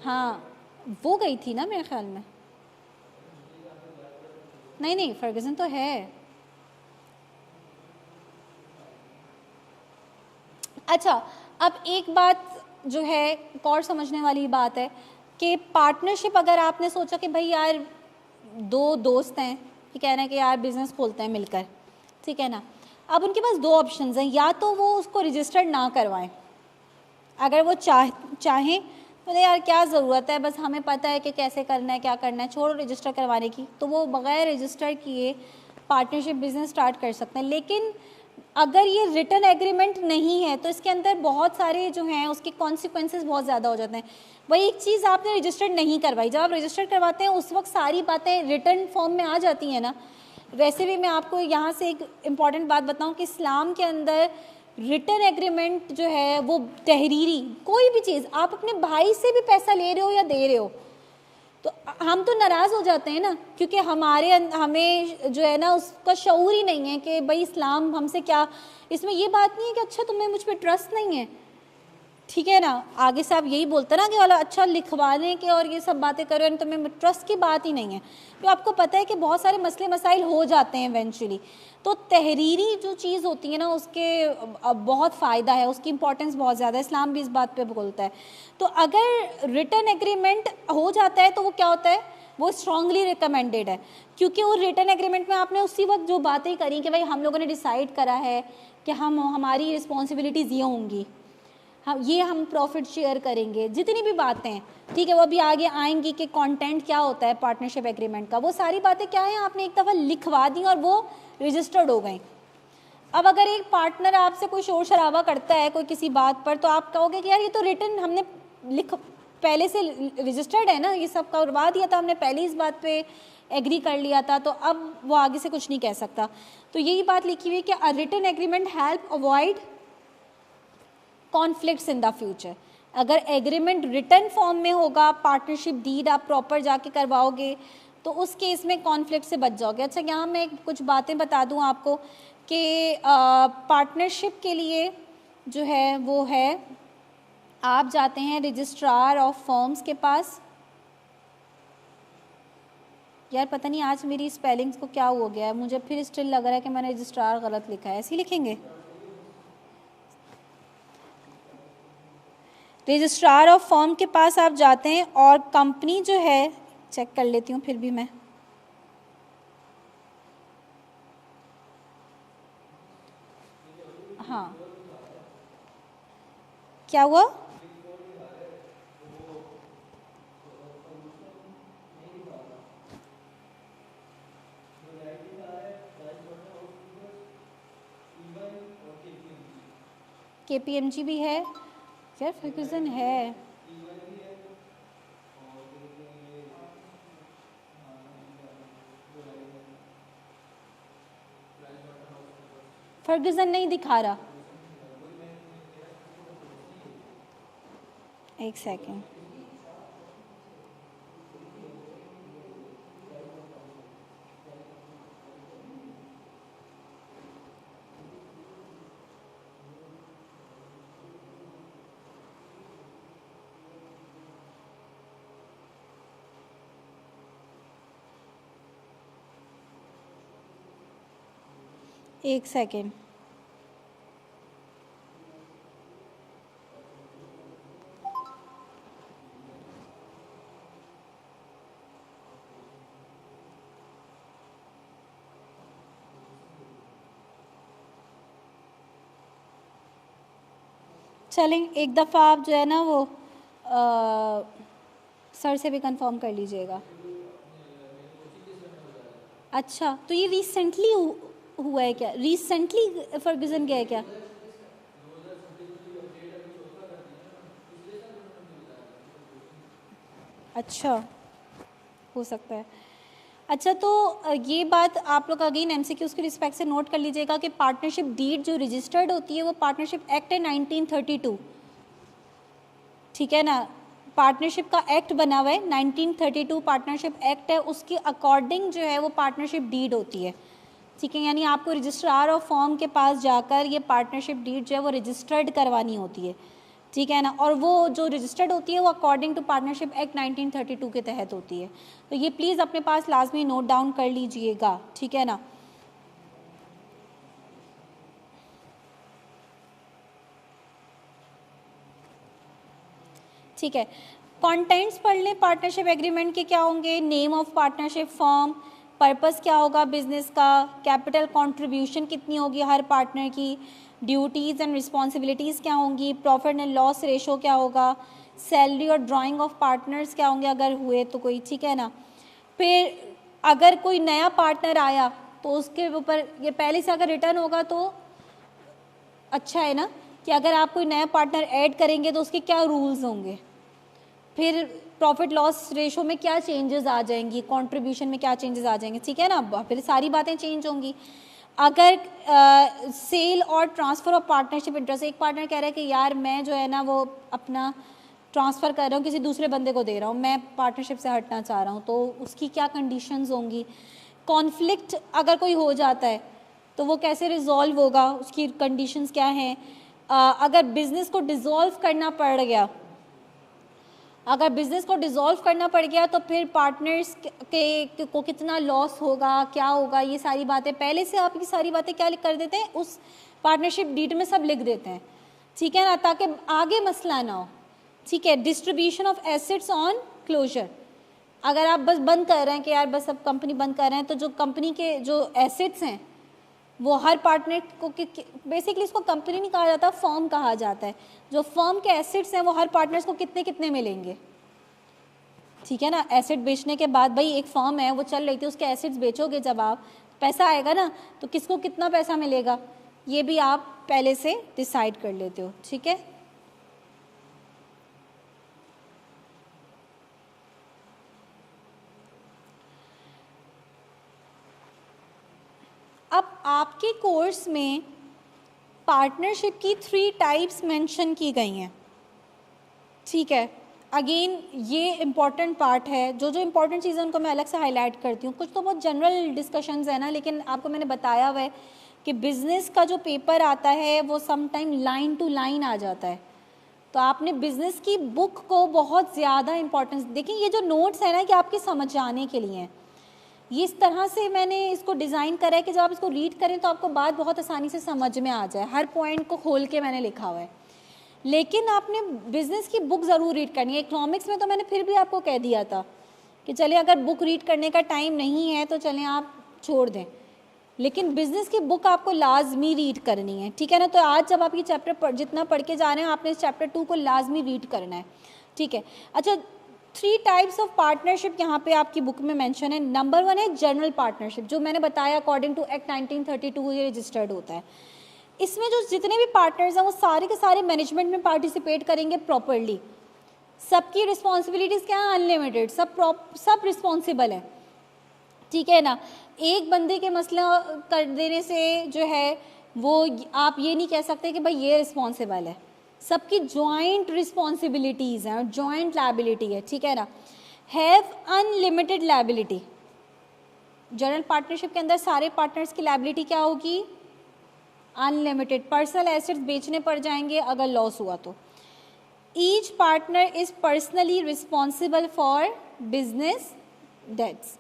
हाँ वो गई थी ना मेरे ख्याल में। नहीं फर्गुसन तो है। अच्छा, अब एक बात जो है एक और समझने वाली बात है कि पार्टनरशिप, अगर आपने सोचा कि भाई यार 2 दोस्त हैं, ये कह रहे हैं कि यार बिज़नेस खोलते हैं मिलकर, ठीक है ना। अब उनके पास 2 ऑप्शंस हैं, या तो वो उसको रजिस्टर्ड ना करवाएं, अगर वो चाहें बोले यार क्या ज़रूरत है, बस हमें पता है कि कैसे करना है क्या करना है, छोड़ो रजिस्टर करवाने की, तो वो बग़ैर रजिस्टर किए पार्टनरशिप बिज़नेस स्टार्ट कर सकते हैं। लेकिन अगर ये रिटन एग्रीमेंट नहीं है तो इसके अंदर बहुत सारे जो हैं उसके कॉन्सिक्वेंसेस बहुत ज़्यादा हो जाते हैं। वही एक चीज़ आपने रजिस्टर्ड नहीं करवाई, जब आप रजिस्टर करवाते हैं उस वक्त सारी बातें रिटन फॉर्म में आ जाती हैं ना। वैसे भी मैं आपको यहाँ से एक इम्पॉर्टेंट बात बताऊँ कि इस्लाम के अंदर रिटन एग्रीमेंट जो है वो तहरीरी, कोई भी चीज़ आप अपने भाई से भी पैसा ले रहे हो या दे रहे हो तो हम तो नाराज़ हो जाते हैं ना, क्योंकि हमें जो है ना उसका शऊर ही नहीं है कि भाई इस्लाम हमसे क्या, इसमें ये बात नहीं है कि अच्छा तुम्हें मुझ पर ट्रस्ट नहीं है, ठीक है ना। आगे से आप यही बोलते ना कि वाला अच्छा लिखवाने के और ये सब बातें करो, तो मैं ट्रस्ट की बात ही नहीं है, तो आपको पता है कि बहुत सारे मसले मसाइल हो जाते हैं इवेंचुअली। तो तहरीरी जो चीज़ होती है ना उसके बहुत फ़ायदा है, उसकी इंपॉर्टेंस बहुत ज़्यादा है, इस्लाम भी इस बात पे बोलता है। तो अगर रिटन एग्रीमेंट हो जाता है तो वो क्या होता है, वो स्ट्रांगली रिकमेंडेड है, क्योंकि वो रिटन एग्रीमेंट में आपने उसी वक्त जो बातें करी कि भाई हम लोगों ने डिसाइड करा है कि हमारी रिस्पॉन्सिबिलिटीज़ ये होंगी, हम प्रॉफिट शेयर करेंगे, जितनी भी बातें हैं, ठीक है, वो अभी आगे आएंगी कि कंटेंट क्या होता है पार्टनरशिप एग्रीमेंट का, वो सारी बातें क्या है आपने एक दफ़ा लिखवा दी और वो रजिस्टर्ड हो गई। अब अगर एक पार्टनर आपसे कोई शोर शराबा करता है कोई किसी बात पर, तो आप कहोगे कि यार ये तो रिटन हमने पहले से रजिस्टर्ड है ना, ये सब करवा दिया था हमने पहले इस बात पे एग्री कर लिया था, तो अब वो आगे से कुछ नहीं कह सकता। तो यही बात लिखी हुई है कि a written agreement help avoid conflicts in the future. अगर एग्रीमेंट रिटन फॉर्म में होगा, पार्टनरशिप डीड आप प्रॉपर जाके करवाओगे तो उस केस में कॉन्फ्लिक्ट से बच जाओगे। अच्छा, यहाँ मैं कुछ बातें बता दूँ आपको कि पार्टनरशिप के लिए जो है वो है आप जाते हैं रजिस्ट्रार ऑफ फर्म्स के पास। यार पता नहीं आज मेरी स्पेलिंग्स को क्या हो गया है, मुझे फिर स्टिल लग रहा है कि मैंने रजिस्ट्रार गलत लिखा है। ऐसे ही लिखेंगे, रजिस्ट्रार ऑफ फर्म के पास आप जाते हैं और कंपनी जो है, चेक कर लेती हूँ फिर भी मैं, हाँ क्या हुआ? KPMG भी है यार, फर्ग्यूसन है, फर्ग्यूसन नहीं दिखा रहा। एक सेकेंड, एक सेकेंड, चलें एक दफ़ा आप जो है ना वो सर से भी कंफर्म कर लीजिएगा। अच्छा तो ये रिसेंटली हुआ है क्या? रिसेंटली फर्ग्यूसन गया है क्या? अच्छा, हो सकता है। अच्छा तो ये बात आप लोग अगेन MCQs के रिस्पेक्ट से नोट कर लीजिएगा कि पार्टनरशिप डीड जो रजिस्टर्ड होती है वो पार्टनरशिप एक्ट है 1932, ठीक है ना। पार्टनरशिप का एक्ट बना हुआ है 1932 पार्टनरशिप एक्ट है, उसके अकॉर्डिंग जो है वो पार्टनरशिप डीड होती है, ठीक है। यानी आपको रजिस्ट्रार ऑफ फॉर्म के पास जाकर ये पार्टनरशिप डीड जो है वो रजिस्टर्ड करवानी होती है, ठीक है ना। और वो जो रजिस्टर्ड होती है वो अकॉर्डिंग टू पार्टनरशिप एक्ट 1932 के तहत होती है। तो ये प्लीज़ अपने पास लाजमी नोट डाउन कर लीजिएगा, ठीक है ना। ठीक है, कंटेंट्स पढ़ लें पार्टनरशिप एग्रीमेंट के क्या होंगे। Name of partnership form, purpose क्या होगा बिजनेस का, कैपिटल कंट्रीब्यूशन कितनी होगी हर पार्टनर की, ड्यूटीज़ एंड रिस्पॉन्सिबिलिटीज़ क्या होंगी, प्रॉफिट एंड लॉस रेशो क्या होगा, सैलरी और ड्राइंग ऑफ पार्टनर्स क्या होंगे अगर हुए तो कोई, ठीक है ना। फिर अगर कोई नया पार्टनर आया तो उसके ऊपर ये पहले से अगर रिटर्न होगा तो अच्छा है ना, कि अगर आप कोई नया पार्टनर ऐड करेंगे तो उसके क्या रूल्स होंगे, फिर प्रॉफिट लॉस रेशो में क्या चेंजेस आ जाएंगी, कंट्रीब्यूशन में क्या चेंजेस आ जाएंगे, ठीक है ना। फिर सारी बातें चेंज होंगी। अगर सेल और ट्रांसफ़र ऑफ पार्टनरशिप इंटरेस्ट, एक पार्टनर कह रहा है कि यार मैं जो है ना वो अपना ट्रांसफ़र कर रहा हूँ किसी दूसरे बंदे को दे रहा हूँ, मैं पार्टनरशिप से हटना चाह रहा हूँ, तो उसकी क्या कंडीशंस होंगी। कॉन्फ्लिक्ट अगर कोई हो जाता है तो वो कैसे रिजॉल्व होगा, उसकी कंडीशंस क्या हैं। अगर बिज़नेस को डिज़ोल्व करना पड़ गया, अगर बिज़नेस को डिज़ोल्व करना पड़ गया तो फिर पार्टनर्स के को कितना लॉस होगा, क्या होगा, ये सारी बातें पहले से आप ये सारी बातें क्या लिख कर देते हैं उस पार्टनरशिप डीड में सब लिख देते हैं, ठीक है ना, ताकि आगे मसला ना हो, ठीक है। Distribution of assets on closure, अगर आप बस बंद कर रहे हैं कि यार बस अब कंपनी बंद कर रहे हैं तो जो कंपनी के जो एसेट्स हैं वो हर पार्टनर को, बेसिकली इसको कंपनी नहीं कहा जाता, फर्म कहा जाता है। जो फर्म के एसेट्स हैं वो हर पार्टनर्स को कितने कितने मिलेंगे, ठीक है ना। एसेट बेचने के बाद भाई एक फर्म है वो चल रही थी, उसके एसेट्स बेचोगे जब आप पैसा आएगा ना, तो किसको कितना पैसा मिलेगा ये भी आप पहले से डिसाइड कर लेते हो, ठीक है। अब आपके कोर्स में पार्टनरशिप की 3 टाइप्स मेंशन की गई हैं, ठीक है। अगेन ये इम्पॉर्टेंट पार्ट है, जो जो इम्पॉर्टेंट चीज़ें उनको मैं अलग से हाईलाइट करती हूँ। कुछ तो बहुत जनरल डिस्कशंस है ना, लेकिन आपको मैंने बताया हुआ है कि बिज़नेस का जो पेपर आता है वो some time line to line आ जाता है, तो आपने बिज़नेस की बुक को बहुत ज़्यादा इम्पोर्टेंस, देखिए ये जो नोट्स है ना कि आपके समझ आने के लिए हैं, ये इस तरह से मैंने इसको डिज़ाइन करा है कि जब आप इसको रीड करें तो आपको बात बहुत आसानी से समझ में आ जाए, हर पॉइंट को खोल के मैंने लिखा हुआ है। लेकिन आपने बिज़नेस की बुक ज़रूर रीड करनी है। इकोनॉमिक्स में तो मैंने फिर भी आपको कह दिया था कि चलिए अगर बुक रीड करने का टाइम नहीं है तो चलें आप छोड़ दें, लेकिन बिज़नेस की बुक आपको लाजमी रीड करनी है, ठीक है ना। तो आज जब आप ये चैप्टर जितना पढ़ के जा रहे हैं आपने इस चैप्टर 2 को लाजमी रीड करना है, ठीक है। अच्छा, 3 टाइप्स ऑफ पार्टनरशिप यहाँ पे आपकी बुक में मेंशन है। नंबर 1 है जनरल पार्टनरशिप, जो मैंने बताया अकॉर्डिंग टू एक्ट 1932 ये रजिस्टर्ड होता है। इसमें जो जितने भी पार्टनर्स हैं वो सारे के सारे मैनेजमेंट में पार्टिसिपेट करेंगे प्रॉपरली, सबकी रिस्पॉन्सिबिलिटीज़ क्या है, अनलिमिटेड, सब रिस्पॉन्सिबल है, ठीक है ना। एक बंदे के मसला कर देने से जो है वो आप ये नहीं कह सकते कि भाई ये रिस्पॉन्सिबल है, सबकी जॉइंट रिस्पॉन्सिबिलिटीज़ हैं और जॉइंट लायबिलिटी है, ठीक है ना। Have unlimited liability, general partnership के अंदर सारे पार्टनर्स की लायबिलिटी क्या होगी, अनलिमिटेड। पर्सनल एसेट्स बेचने पड़ जाएंगे अगर लॉस हुआ तो। Each partner is personally responsible for business debts.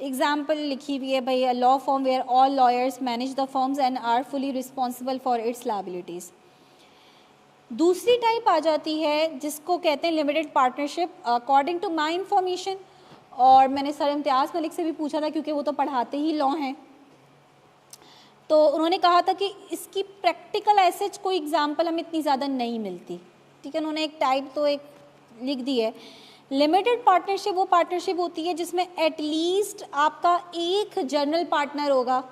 Example लिखी हुई है भाई, a law form where all lawyers manage the firms and are fully responsible for its liabilities. दूसरी टाइप आ जाती है जिसको कहते हैं limited partnership. According to my information, और मैंने सर इम्तियाज़ मलिक से भी पूछा था क्योंकि वो तो पढ़ाते ही लॉ हैं, तो उन्होंने कहा था कि इसकी प्रैक्टिकल ऐसे कोई एग्जाम्पल हमें इतनी ज़्यादा नहीं मिलती, ठीक है। उन्होंने एक टाइप तो एक लिख दी है। लिमिटेड पार्टनरशिप वो पार्टनरशिप होती है जिसमें एटलीस्ट आपका एक जनरल पार्टनर होगा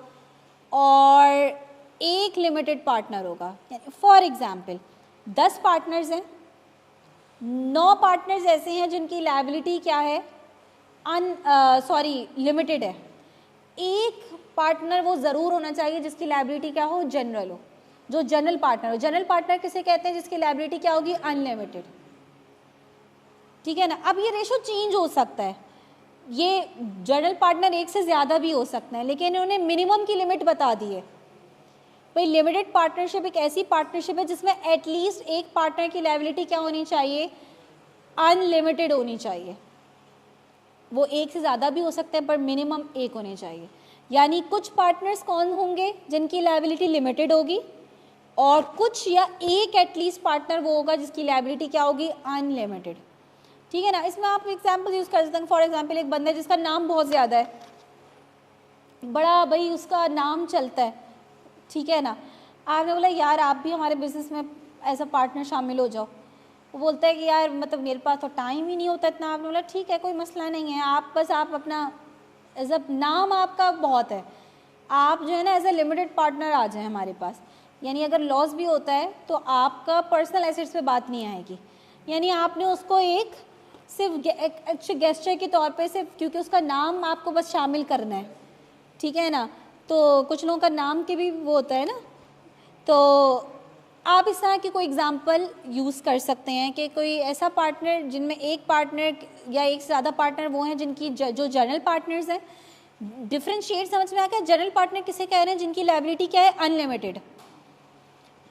और एक लिमिटेड पार्टनर होगा। फॉर एग्जाम्पल 10 पार्टनर्स हैं, 9 पार्टनर्स ऐसे हैं जिनकी लायबिलिटी क्या है, लिमिटेड है। एक पार्टनर वो ज़रूर होना चाहिए जिसकी लायबिलिटी क्या हो, जनरल हो, जो जनरल पार्टनर हो। जनरल पार्टनर किसे कहते हैं, जिसकी लायबिलिटी क्या होगी, अनलिमिटेड, ठीक है ना। अब ये रेशो चेंज हो सकता है, ये जनरल पार्टनर एक से ज़्यादा भी हो सकते हैं, लेकिन इन्होंने मिनिमम की लिमिट बता दी है। भाई लिमिटेड पार्टनरशिप एक ऐसी पार्टनरशिप है जिसमें एटलीस्ट एक पार्टनर की लायबिलिटी क्या होनी चाहिए, अनलिमिटेड होनी चाहिए। वो एक से ज़्यादा भी हो सकते हैं पर मिनिमम एक होने चाहिए। यानी कुछ पार्टनर्स कौन होंगे जिनकी लायबिलिटी लिमिटेड होगी, और कुछ या एक एटलीस्ट पार्टनर वो होगा जिसकी लायबिलिटी क्या होगी, अनलिमिटेड, ठीक है ना। इसमें आप एग्जांपल यूज़ कर सकते हैं। फॉर एग्जांपल एक बंदा है जिसका नाम बहुत ज़्यादा है, बड़ा भाई उसका नाम चलता है, ठीक है ना। आपने बोला यार आप भी हमारे बिज़नेस में एज अ पार्टनर शामिल हो जाओ, वो बोलता है कि यार मतलब मेरे पास तो टाइम ही नहीं होता इतना। आपने बोला ठीक है कोई मसला नहीं है, आप अपना एज अ नाम आपका बहुत है, आप जो है ना एज अ लिमिटेड पार्टनर आ जाए हमारे पास। यानी अगर लॉस भी होता है तो आपका पर्सनल एसेट्स पे बात नहीं आएगी। यानी आपने उसको एक सिर्फ एक गेस्चर के तौर पे, सिर्फ क्योंकि उसका नाम आपको बस शामिल करना है, ठीक है ना। तो कुछ लोगों का नाम के भी वो होता है ना, तो आप इस तरह की कोई एग्जांपल यूज़ कर सकते हैं कि कोई ऐसा पार्टनर जिनमें एक पार्टनर या एक से ज़्यादा पार्टनर वो हैं जिनकी जो जनरल पार्टनर्स हैं। डिफरेंशिएट समझ में आ गया, जनरल पार्टनर किसे कह रहे हैं, जिनकी लायबिलिटी क्या है, अनलिमिटेड,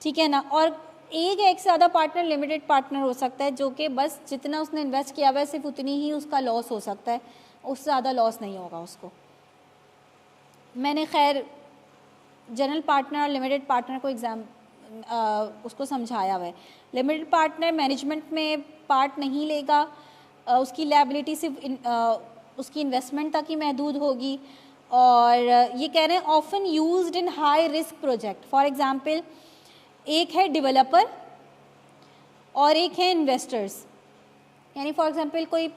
ठीक है ना। और एक या एक से ज़्यादा पार्टनर लिमिटेड पार्टनर हो सकता है जो कि बस जितना उसने इन्वेस्ट किया हुआ है सिर्फ उतनी ही उसका लॉस हो सकता है, उससे ज़्यादा लॉस नहीं होगा उसको। मैंने खैर जनरल पार्टनर और लिमिटेड पार्टनर को उसको समझाया हुआ है। लिमिटेड पार्टनर मैनेजमेंट में पार्ट नहीं लेगा, उसकी लायबिलिटी सिर्फ उसकी इन्वेस्टमेंट तक ही महदूद होगी। और ये कह रहे हैं often used in high risk project. For example एक है डेवलपर और एक है इन्वेस्टर्स। यानी फॉर एग्जांपल कोई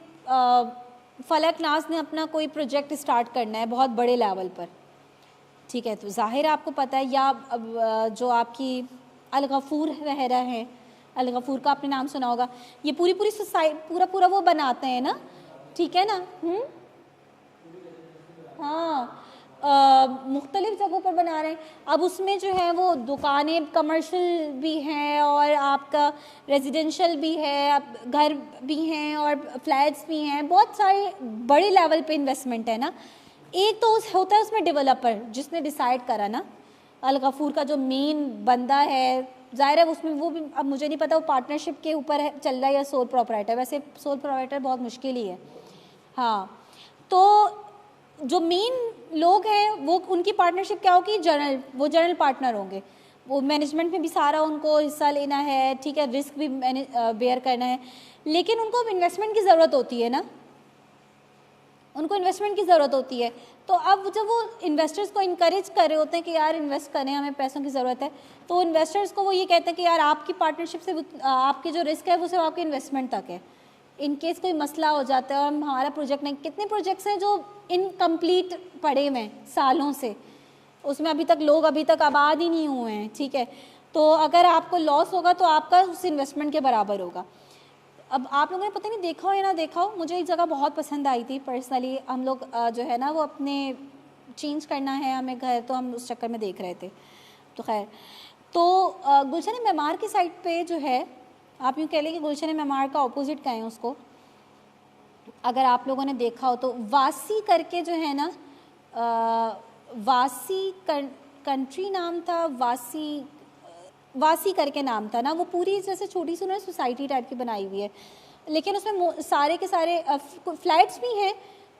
फलकनाज ने अपना कोई प्रोजेक्ट स्टार्ट करना है बहुत बड़े लेवल पर, ठीक है, तो ज़ाहिर आपको पता है, या जो आपकी अलगफूर वगैरह हैं, अलगफूर का आपने नाम सुना होगा, ये पूरी सोसाइटी पूरा वो बनाते हैं ना, ठीक है ना। हाँ, मुख्तलिफ़ जगहों पर बना रहे हैं। अब उसमें जो है वो दुकानें कमर्शियल भी हैं और आपका रेजिडेंशियल भी है, अब घर भी हैं और फ्लैट्स भी हैं, बहुत सारे बड़े लेवल पे इन्वेस्टमेंट है ना। एक तो होता है उसमें डेवलपर जिसने डिसाइड करा ना, अलगफूर का जो मेन बंदा है ज़ाहिर है उसमें वो भी, अब मुझे नहीं पता वो पार्टनरशिप के ऊपर है चल रहा है या सोल प्रोपराइटर, वैसे सोल प्रोपराइटर बहुत मुश्किल ही है। हाँ, तो जो मेन लोग हैं वो उनकी पार्टनरशिप क्या होगी, वो जनरल पार्टनर होंगे, वो मैनेजमेंट में भी सारा उनको हिस्सा लेना है, ठीक है, रिस्क भी बेयर करना है, लेकिन उनको अब इन्वेस्टमेंट की ज़रूरत होती है ना, उनको इन्वेस्टमेंट की ज़रूरत होती है। तो अब जब वो इन्वेस्टर्स को इनकरेज कर रहे होते हैं कि यार इन्वेस्ट करें, हमें पैसों की ज़रूरत है, तो इन्वेस्टर्स को वो ये कहते हैं कि यार आपकी पार्टनरशिप से आपकी जो रिस्क है वो सिर्फ आपके इन्वेस्टमेंट तक है, इन केस कोई मसला हो जाता है और हमारा प्रोजेक्ट नहीं, कितने प्रोजेक्ट्स हैं जो इनकम्प्लीट पड़े हुए हैं सालों से, उसमें अभी तक आबाद ही नहीं हुए हैं, ठीक है, तो अगर आपको लॉस होगा तो आपका उस इन्वेस्टमेंट के बराबर होगा। अब आप लोगों ने पता नहीं देखा हो या ना देखा हो, मुझे एक जगह बहुत पसंद आई थी पर्सनली, हम लोग जो है ना वो अपने चेंज करना है हमें घर, तो हम उस चक्कर में देख रहे थे, तो खैर, तो गुलशन मेमार की साइड पे जो है, आप यूँ कह लें कि गुलशन मेमार का ऑपोजिट कहें उसको, अगर आप लोगों ने देखा हो तो वासी करके जो है ना, वासी कंट्री नाम था, वासी करके नाम था ना, वो पूरी जैसे छोटी सी उन्होंने सोसाइटी टाइप की बनाई हुई है, लेकिन उसमें सारे के सारे फ्लैट्स भी हैं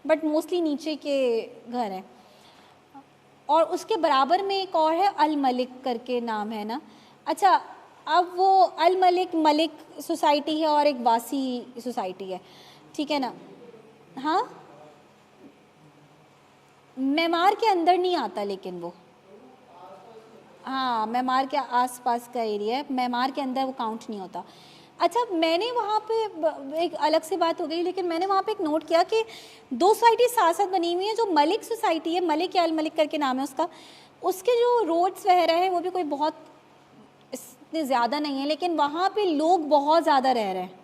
बट मोस्टली नीचे के घर हैं, और उसके बराबर में एक और है अल मलिक करके नाम है ना। अच्छा, अब वो अल मलिक सोसाइटी है और एक वासी सोसाइटी है, ठीक है ना। हाँ, मेमार के अंदर नहीं आता, लेकिन वो, हाँ, मेमार के आसपास का एरिया है, मेमार के अंदर वो काउंट नहीं होता। अच्छा, मैंने वहाँ पे एक अलग से बात हो गई, लेकिन मैंने वहाँ पे एक नोट किया कि दो सोसाइटी साथ साथ बनी हुई है, जो मलिक सोसाइटी है, मलिक या अल मलिक करके नाम है उसका, उसके जो रोड्स वगैरह हैं वो भी कोई बहुत इतने ज़्यादा नहीं है, लेकिन वहाँ पे लोग बहुत ज़्यादा रह रहे हैं,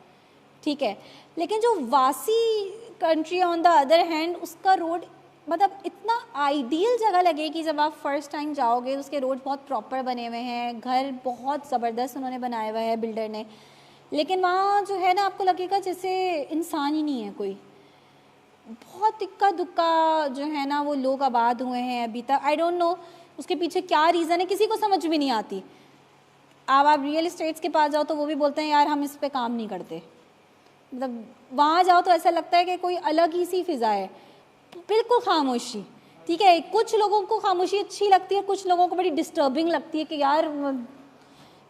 ठीक है, लेकिन जो वासी country on the other hand, उसका रोड मतलब इतना आइडियल जगह लगेगी जब आप फर्स्ट टाइम जाओगे, उसके रोड बहुत प्रॉपर बने हुए हैं, घर बहुत ज़बरदस्त उन्होंने बनाया हुआ है बिल्डर ने, लेकिन वहाँ जो है ना आपको लगेगा जैसे इंसान ही नहीं है कोई, बहुत इक्का दुक्का जो है ना वो लोग आबाद हुए हैं अभी तक। आई डोंट नो उसके पीछे क्या रीज़न है, किसी को समझ भी नहीं आती। आप रियल इस्टेट्स के पास जाओ तो वो भी बोलते हैं यार हम इस पे काम नहीं करते, मतलब वहाँ जाओ तो ऐसा लगता है कि कोई अलग ही सी फिज़ा है, बिल्कुल खामोशी, ठीक है। कुछ लोगों को खामोशी अच्छी लगती है, कुछ लोगों को बड़ी डिस्टर्बिंग लगती है कि यार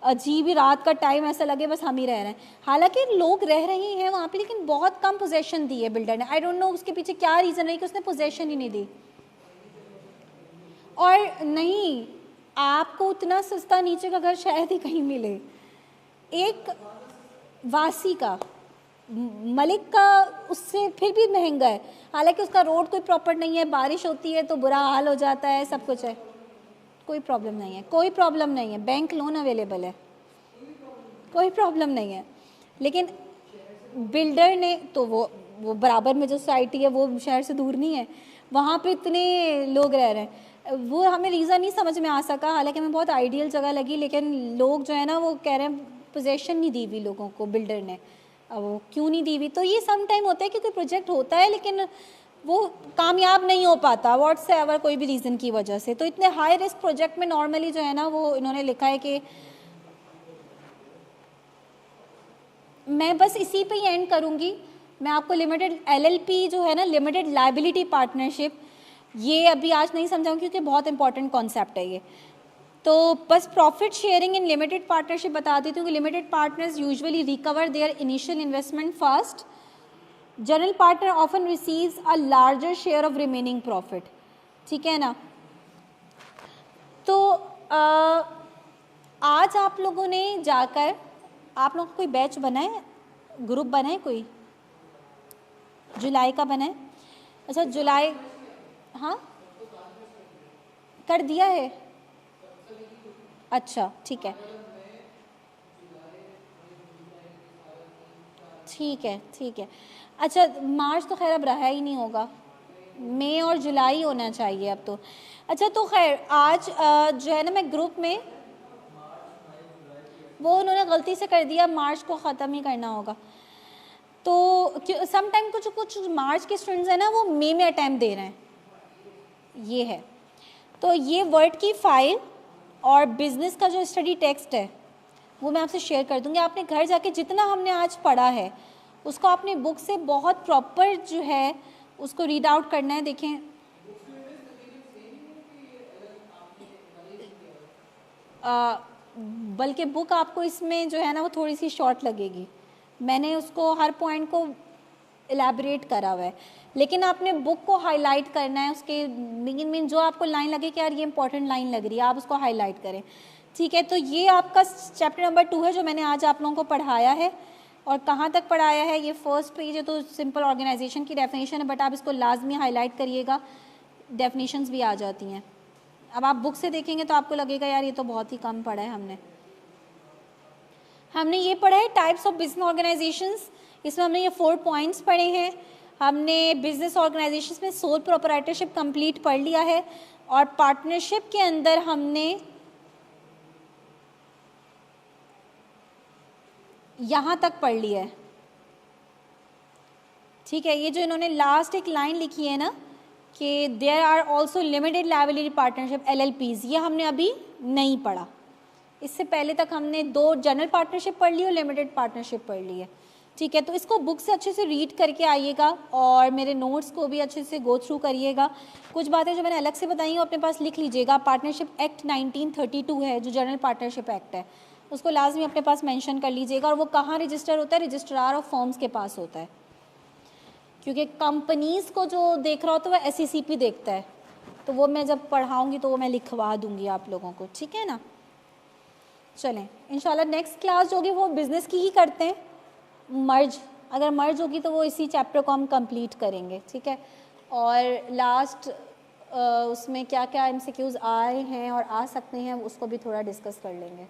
अजीब ही रात का टाइम ऐसा लगे बस हम ही रह रहे हैं, हालांकि लोग रह रहे हैं वहाँ पे, लेकिन बहुत कम पोजेशन दी है बिल्डर ने। आई डोंट नो उसके पीछे क्या रीज़न है कि उसने पोजेशन ही नहीं दी। और नहीं, आपको उतना सस्ता नीचे का घर शायद ही कहीं मिले। एक वासी का, मलिक का उससे फिर भी महंगा है, हालांकि उसका रोड कोई प्रॉपर नहीं है, बारिश होती है तो बुरा हाल हो जाता है, सब कुछ है, कोई प्रॉब्लम नहीं है, कोई प्रॉब्लम नहीं है, बैंक लोन अवेलेबल है, कोई प्रॉब्लम नहीं है, लेकिन बिल्डर ने तो वो बराबर में जो सोसाइटी है वो शहर से दूर नहीं है, वहाँ पे इतने लोग रह रहे हैं, वो हमें रीज़न नहीं समझ में आ सका, हालांकि हमें बहुत आइडियल जगह लगी, लेकिन लोग जो है ना वो कह रहे हैं पोजेशन नहीं दी हुई लोगों को बिल्डर ने। अब वो क्यों नहीं दी हुई, तो ये सम टाइम होता है कि कोई प्रोजेक्ट होता है लेकिन वो कामयाब नहीं हो पाता व्हाट्स एवर कोई भी रीज़न की वजह से। तो इतने हाई रिस्क प्रोजेक्ट में नॉर्मली जो है ना वो इन्होंने लिखा है कि, मैं बस इसी पे ही एंड करूँगी, मैं आपको लिमिटेड LLP जो है ना, लिमिटेड लायबिलिटी पार्टनरशिप, ये अभी आज नहीं समझाऊँगी क्योंकि बहुत इंपॉर्टेंट कॉन्सेप्ट है ये। तो बस profit sharing in limited partnership बता देती हूँ कि limited partners usually recover their initial investment first, general partner often receives a larger share of remaining profit, ठीक है ना। तो आज आप लोगों ने जाकर, आप लोगों का कोई बैच बनाए, ग्रुप बनाए, कोई जुलाई का बनाए? अच्छा जुलाई, हाँ कर दिया है, अच्छा ठीक है, ठीक है, ठीक है। अच्छा मार्च तो खैर अब रहा ही नहीं होगा, मई और जुलाई होना चाहिए अब तो। अच्छा तो खैर आज जो है ना मैं ग्रुप में, वो उन्होंने गलती से कर दिया, मार्च को ख़त्म ही करना होगा, तो सम टाइम कुछ मार्च के स्टूडेंट्स हैं ना वो मई में अटैम्प्ट दे रहे हैं, ये है। तो ये वर्ड की फ़ाइल और बिज़नेस का जो स्टडी टेक्स्ट है वो मैं आपसे शेयर कर दूँगी। आपने घर जाके जितना हमने आज पढ़ा है उसको अपनी बुक से बहुत प्रॉपर जो है उसको रीड आउट करना है। देखें बल्कि बुक आपको इसमें जो है ना वो थोड़ी सी शॉर्ट लगेगी, मैंने उसको हर पॉइंट को एलैबोरेट करा हुआ है, लेकिन आपने बुक को हाईलाइट करना है, उसके मेन जो आपको लाइन लगे कि यार ये इंपॉर्टेंट लाइन लग रही है आप उसको हाईलाइट करें। ठीक है, तो ये आपका चैप्टर नंबर 2 है जो मैंने आज आप लोगों को पढ़ाया है। और कहाँ तक पढ़ाया है, ये फर्स्ट पेज है, तो सिंपल ऑर्गेनाइजेशन की डेफिनेशन है, बट आप इसको लाजमी हाईलाइट करिएगा, डेफिनेशंस भी आ जाती हैं। अब आप बुक से देखेंगे तो आपको लगेगा यार ये तो बहुत ही कम पढ़ा है हमने ये पढ़ा है टाइप्स ऑफ बिजनेस ऑर्गेनाइजेशंस। इसमें हमने ये 4 पॉइंट्स पढ़े हैं। हमने बिजनेस ऑर्गेनाइजेशंस में सोल प्रोप्राइटरशिप कंप्लीट पढ़ लिया है, और पार्टनरशिप के अंदर हमने यहाँ तक पढ़ लिया है। ठीक है, ये जो इन्होंने लास्ट एक लाइन लिखी है ना कि there are also limited liability partnership LLPs, ये हमने अभी नहीं पढ़ा। इससे पहले तक हमने 2 जनरल पार्टनरशिप पढ़ ली और लिमिटेड पार्टनरशिप पढ़ ली है। ठीक है, तो इसको बुक से अच्छे से रीड करके आइएगा और मेरे नोट्स को भी अच्छे से गो थ्रू करिएगा। कुछ बातें जो मैंने अलग से बताई हैं अपने पास लिख लीजिएगा। पार्टनरशिप एक्ट 1932 है जो जनरल पार्टनरशिप एक्ट है, उसको लाजमी अपने पास मेंशन कर लीजिएगा। और वो कहाँ रजिस्टर होता है, रजिस्ट्रार ऑफ फर्म्स के पास होता है, क्योंकि कंपनीज़ को जो देख रहा होता है वो SECP देखता है, तो वो मैं जब पढ़ाऊँगी तो वो मैं लिखवा दूँगी आप लोगों को। ठीक है ना, चलें इंशाल्लाह नेक्स्ट क्लास जो होगी वो बिज़नेस की ही करते हैं, मर्ज अगर मर्ज होगी तो वो इसी चैप्टर को हम कंप्लीट करेंगे। ठीक है, और लास्ट उसमें क्या क्या MCQs आए हैं और आ सकते हैं उसको भी थोड़ा डिस्कस कर लेंगे।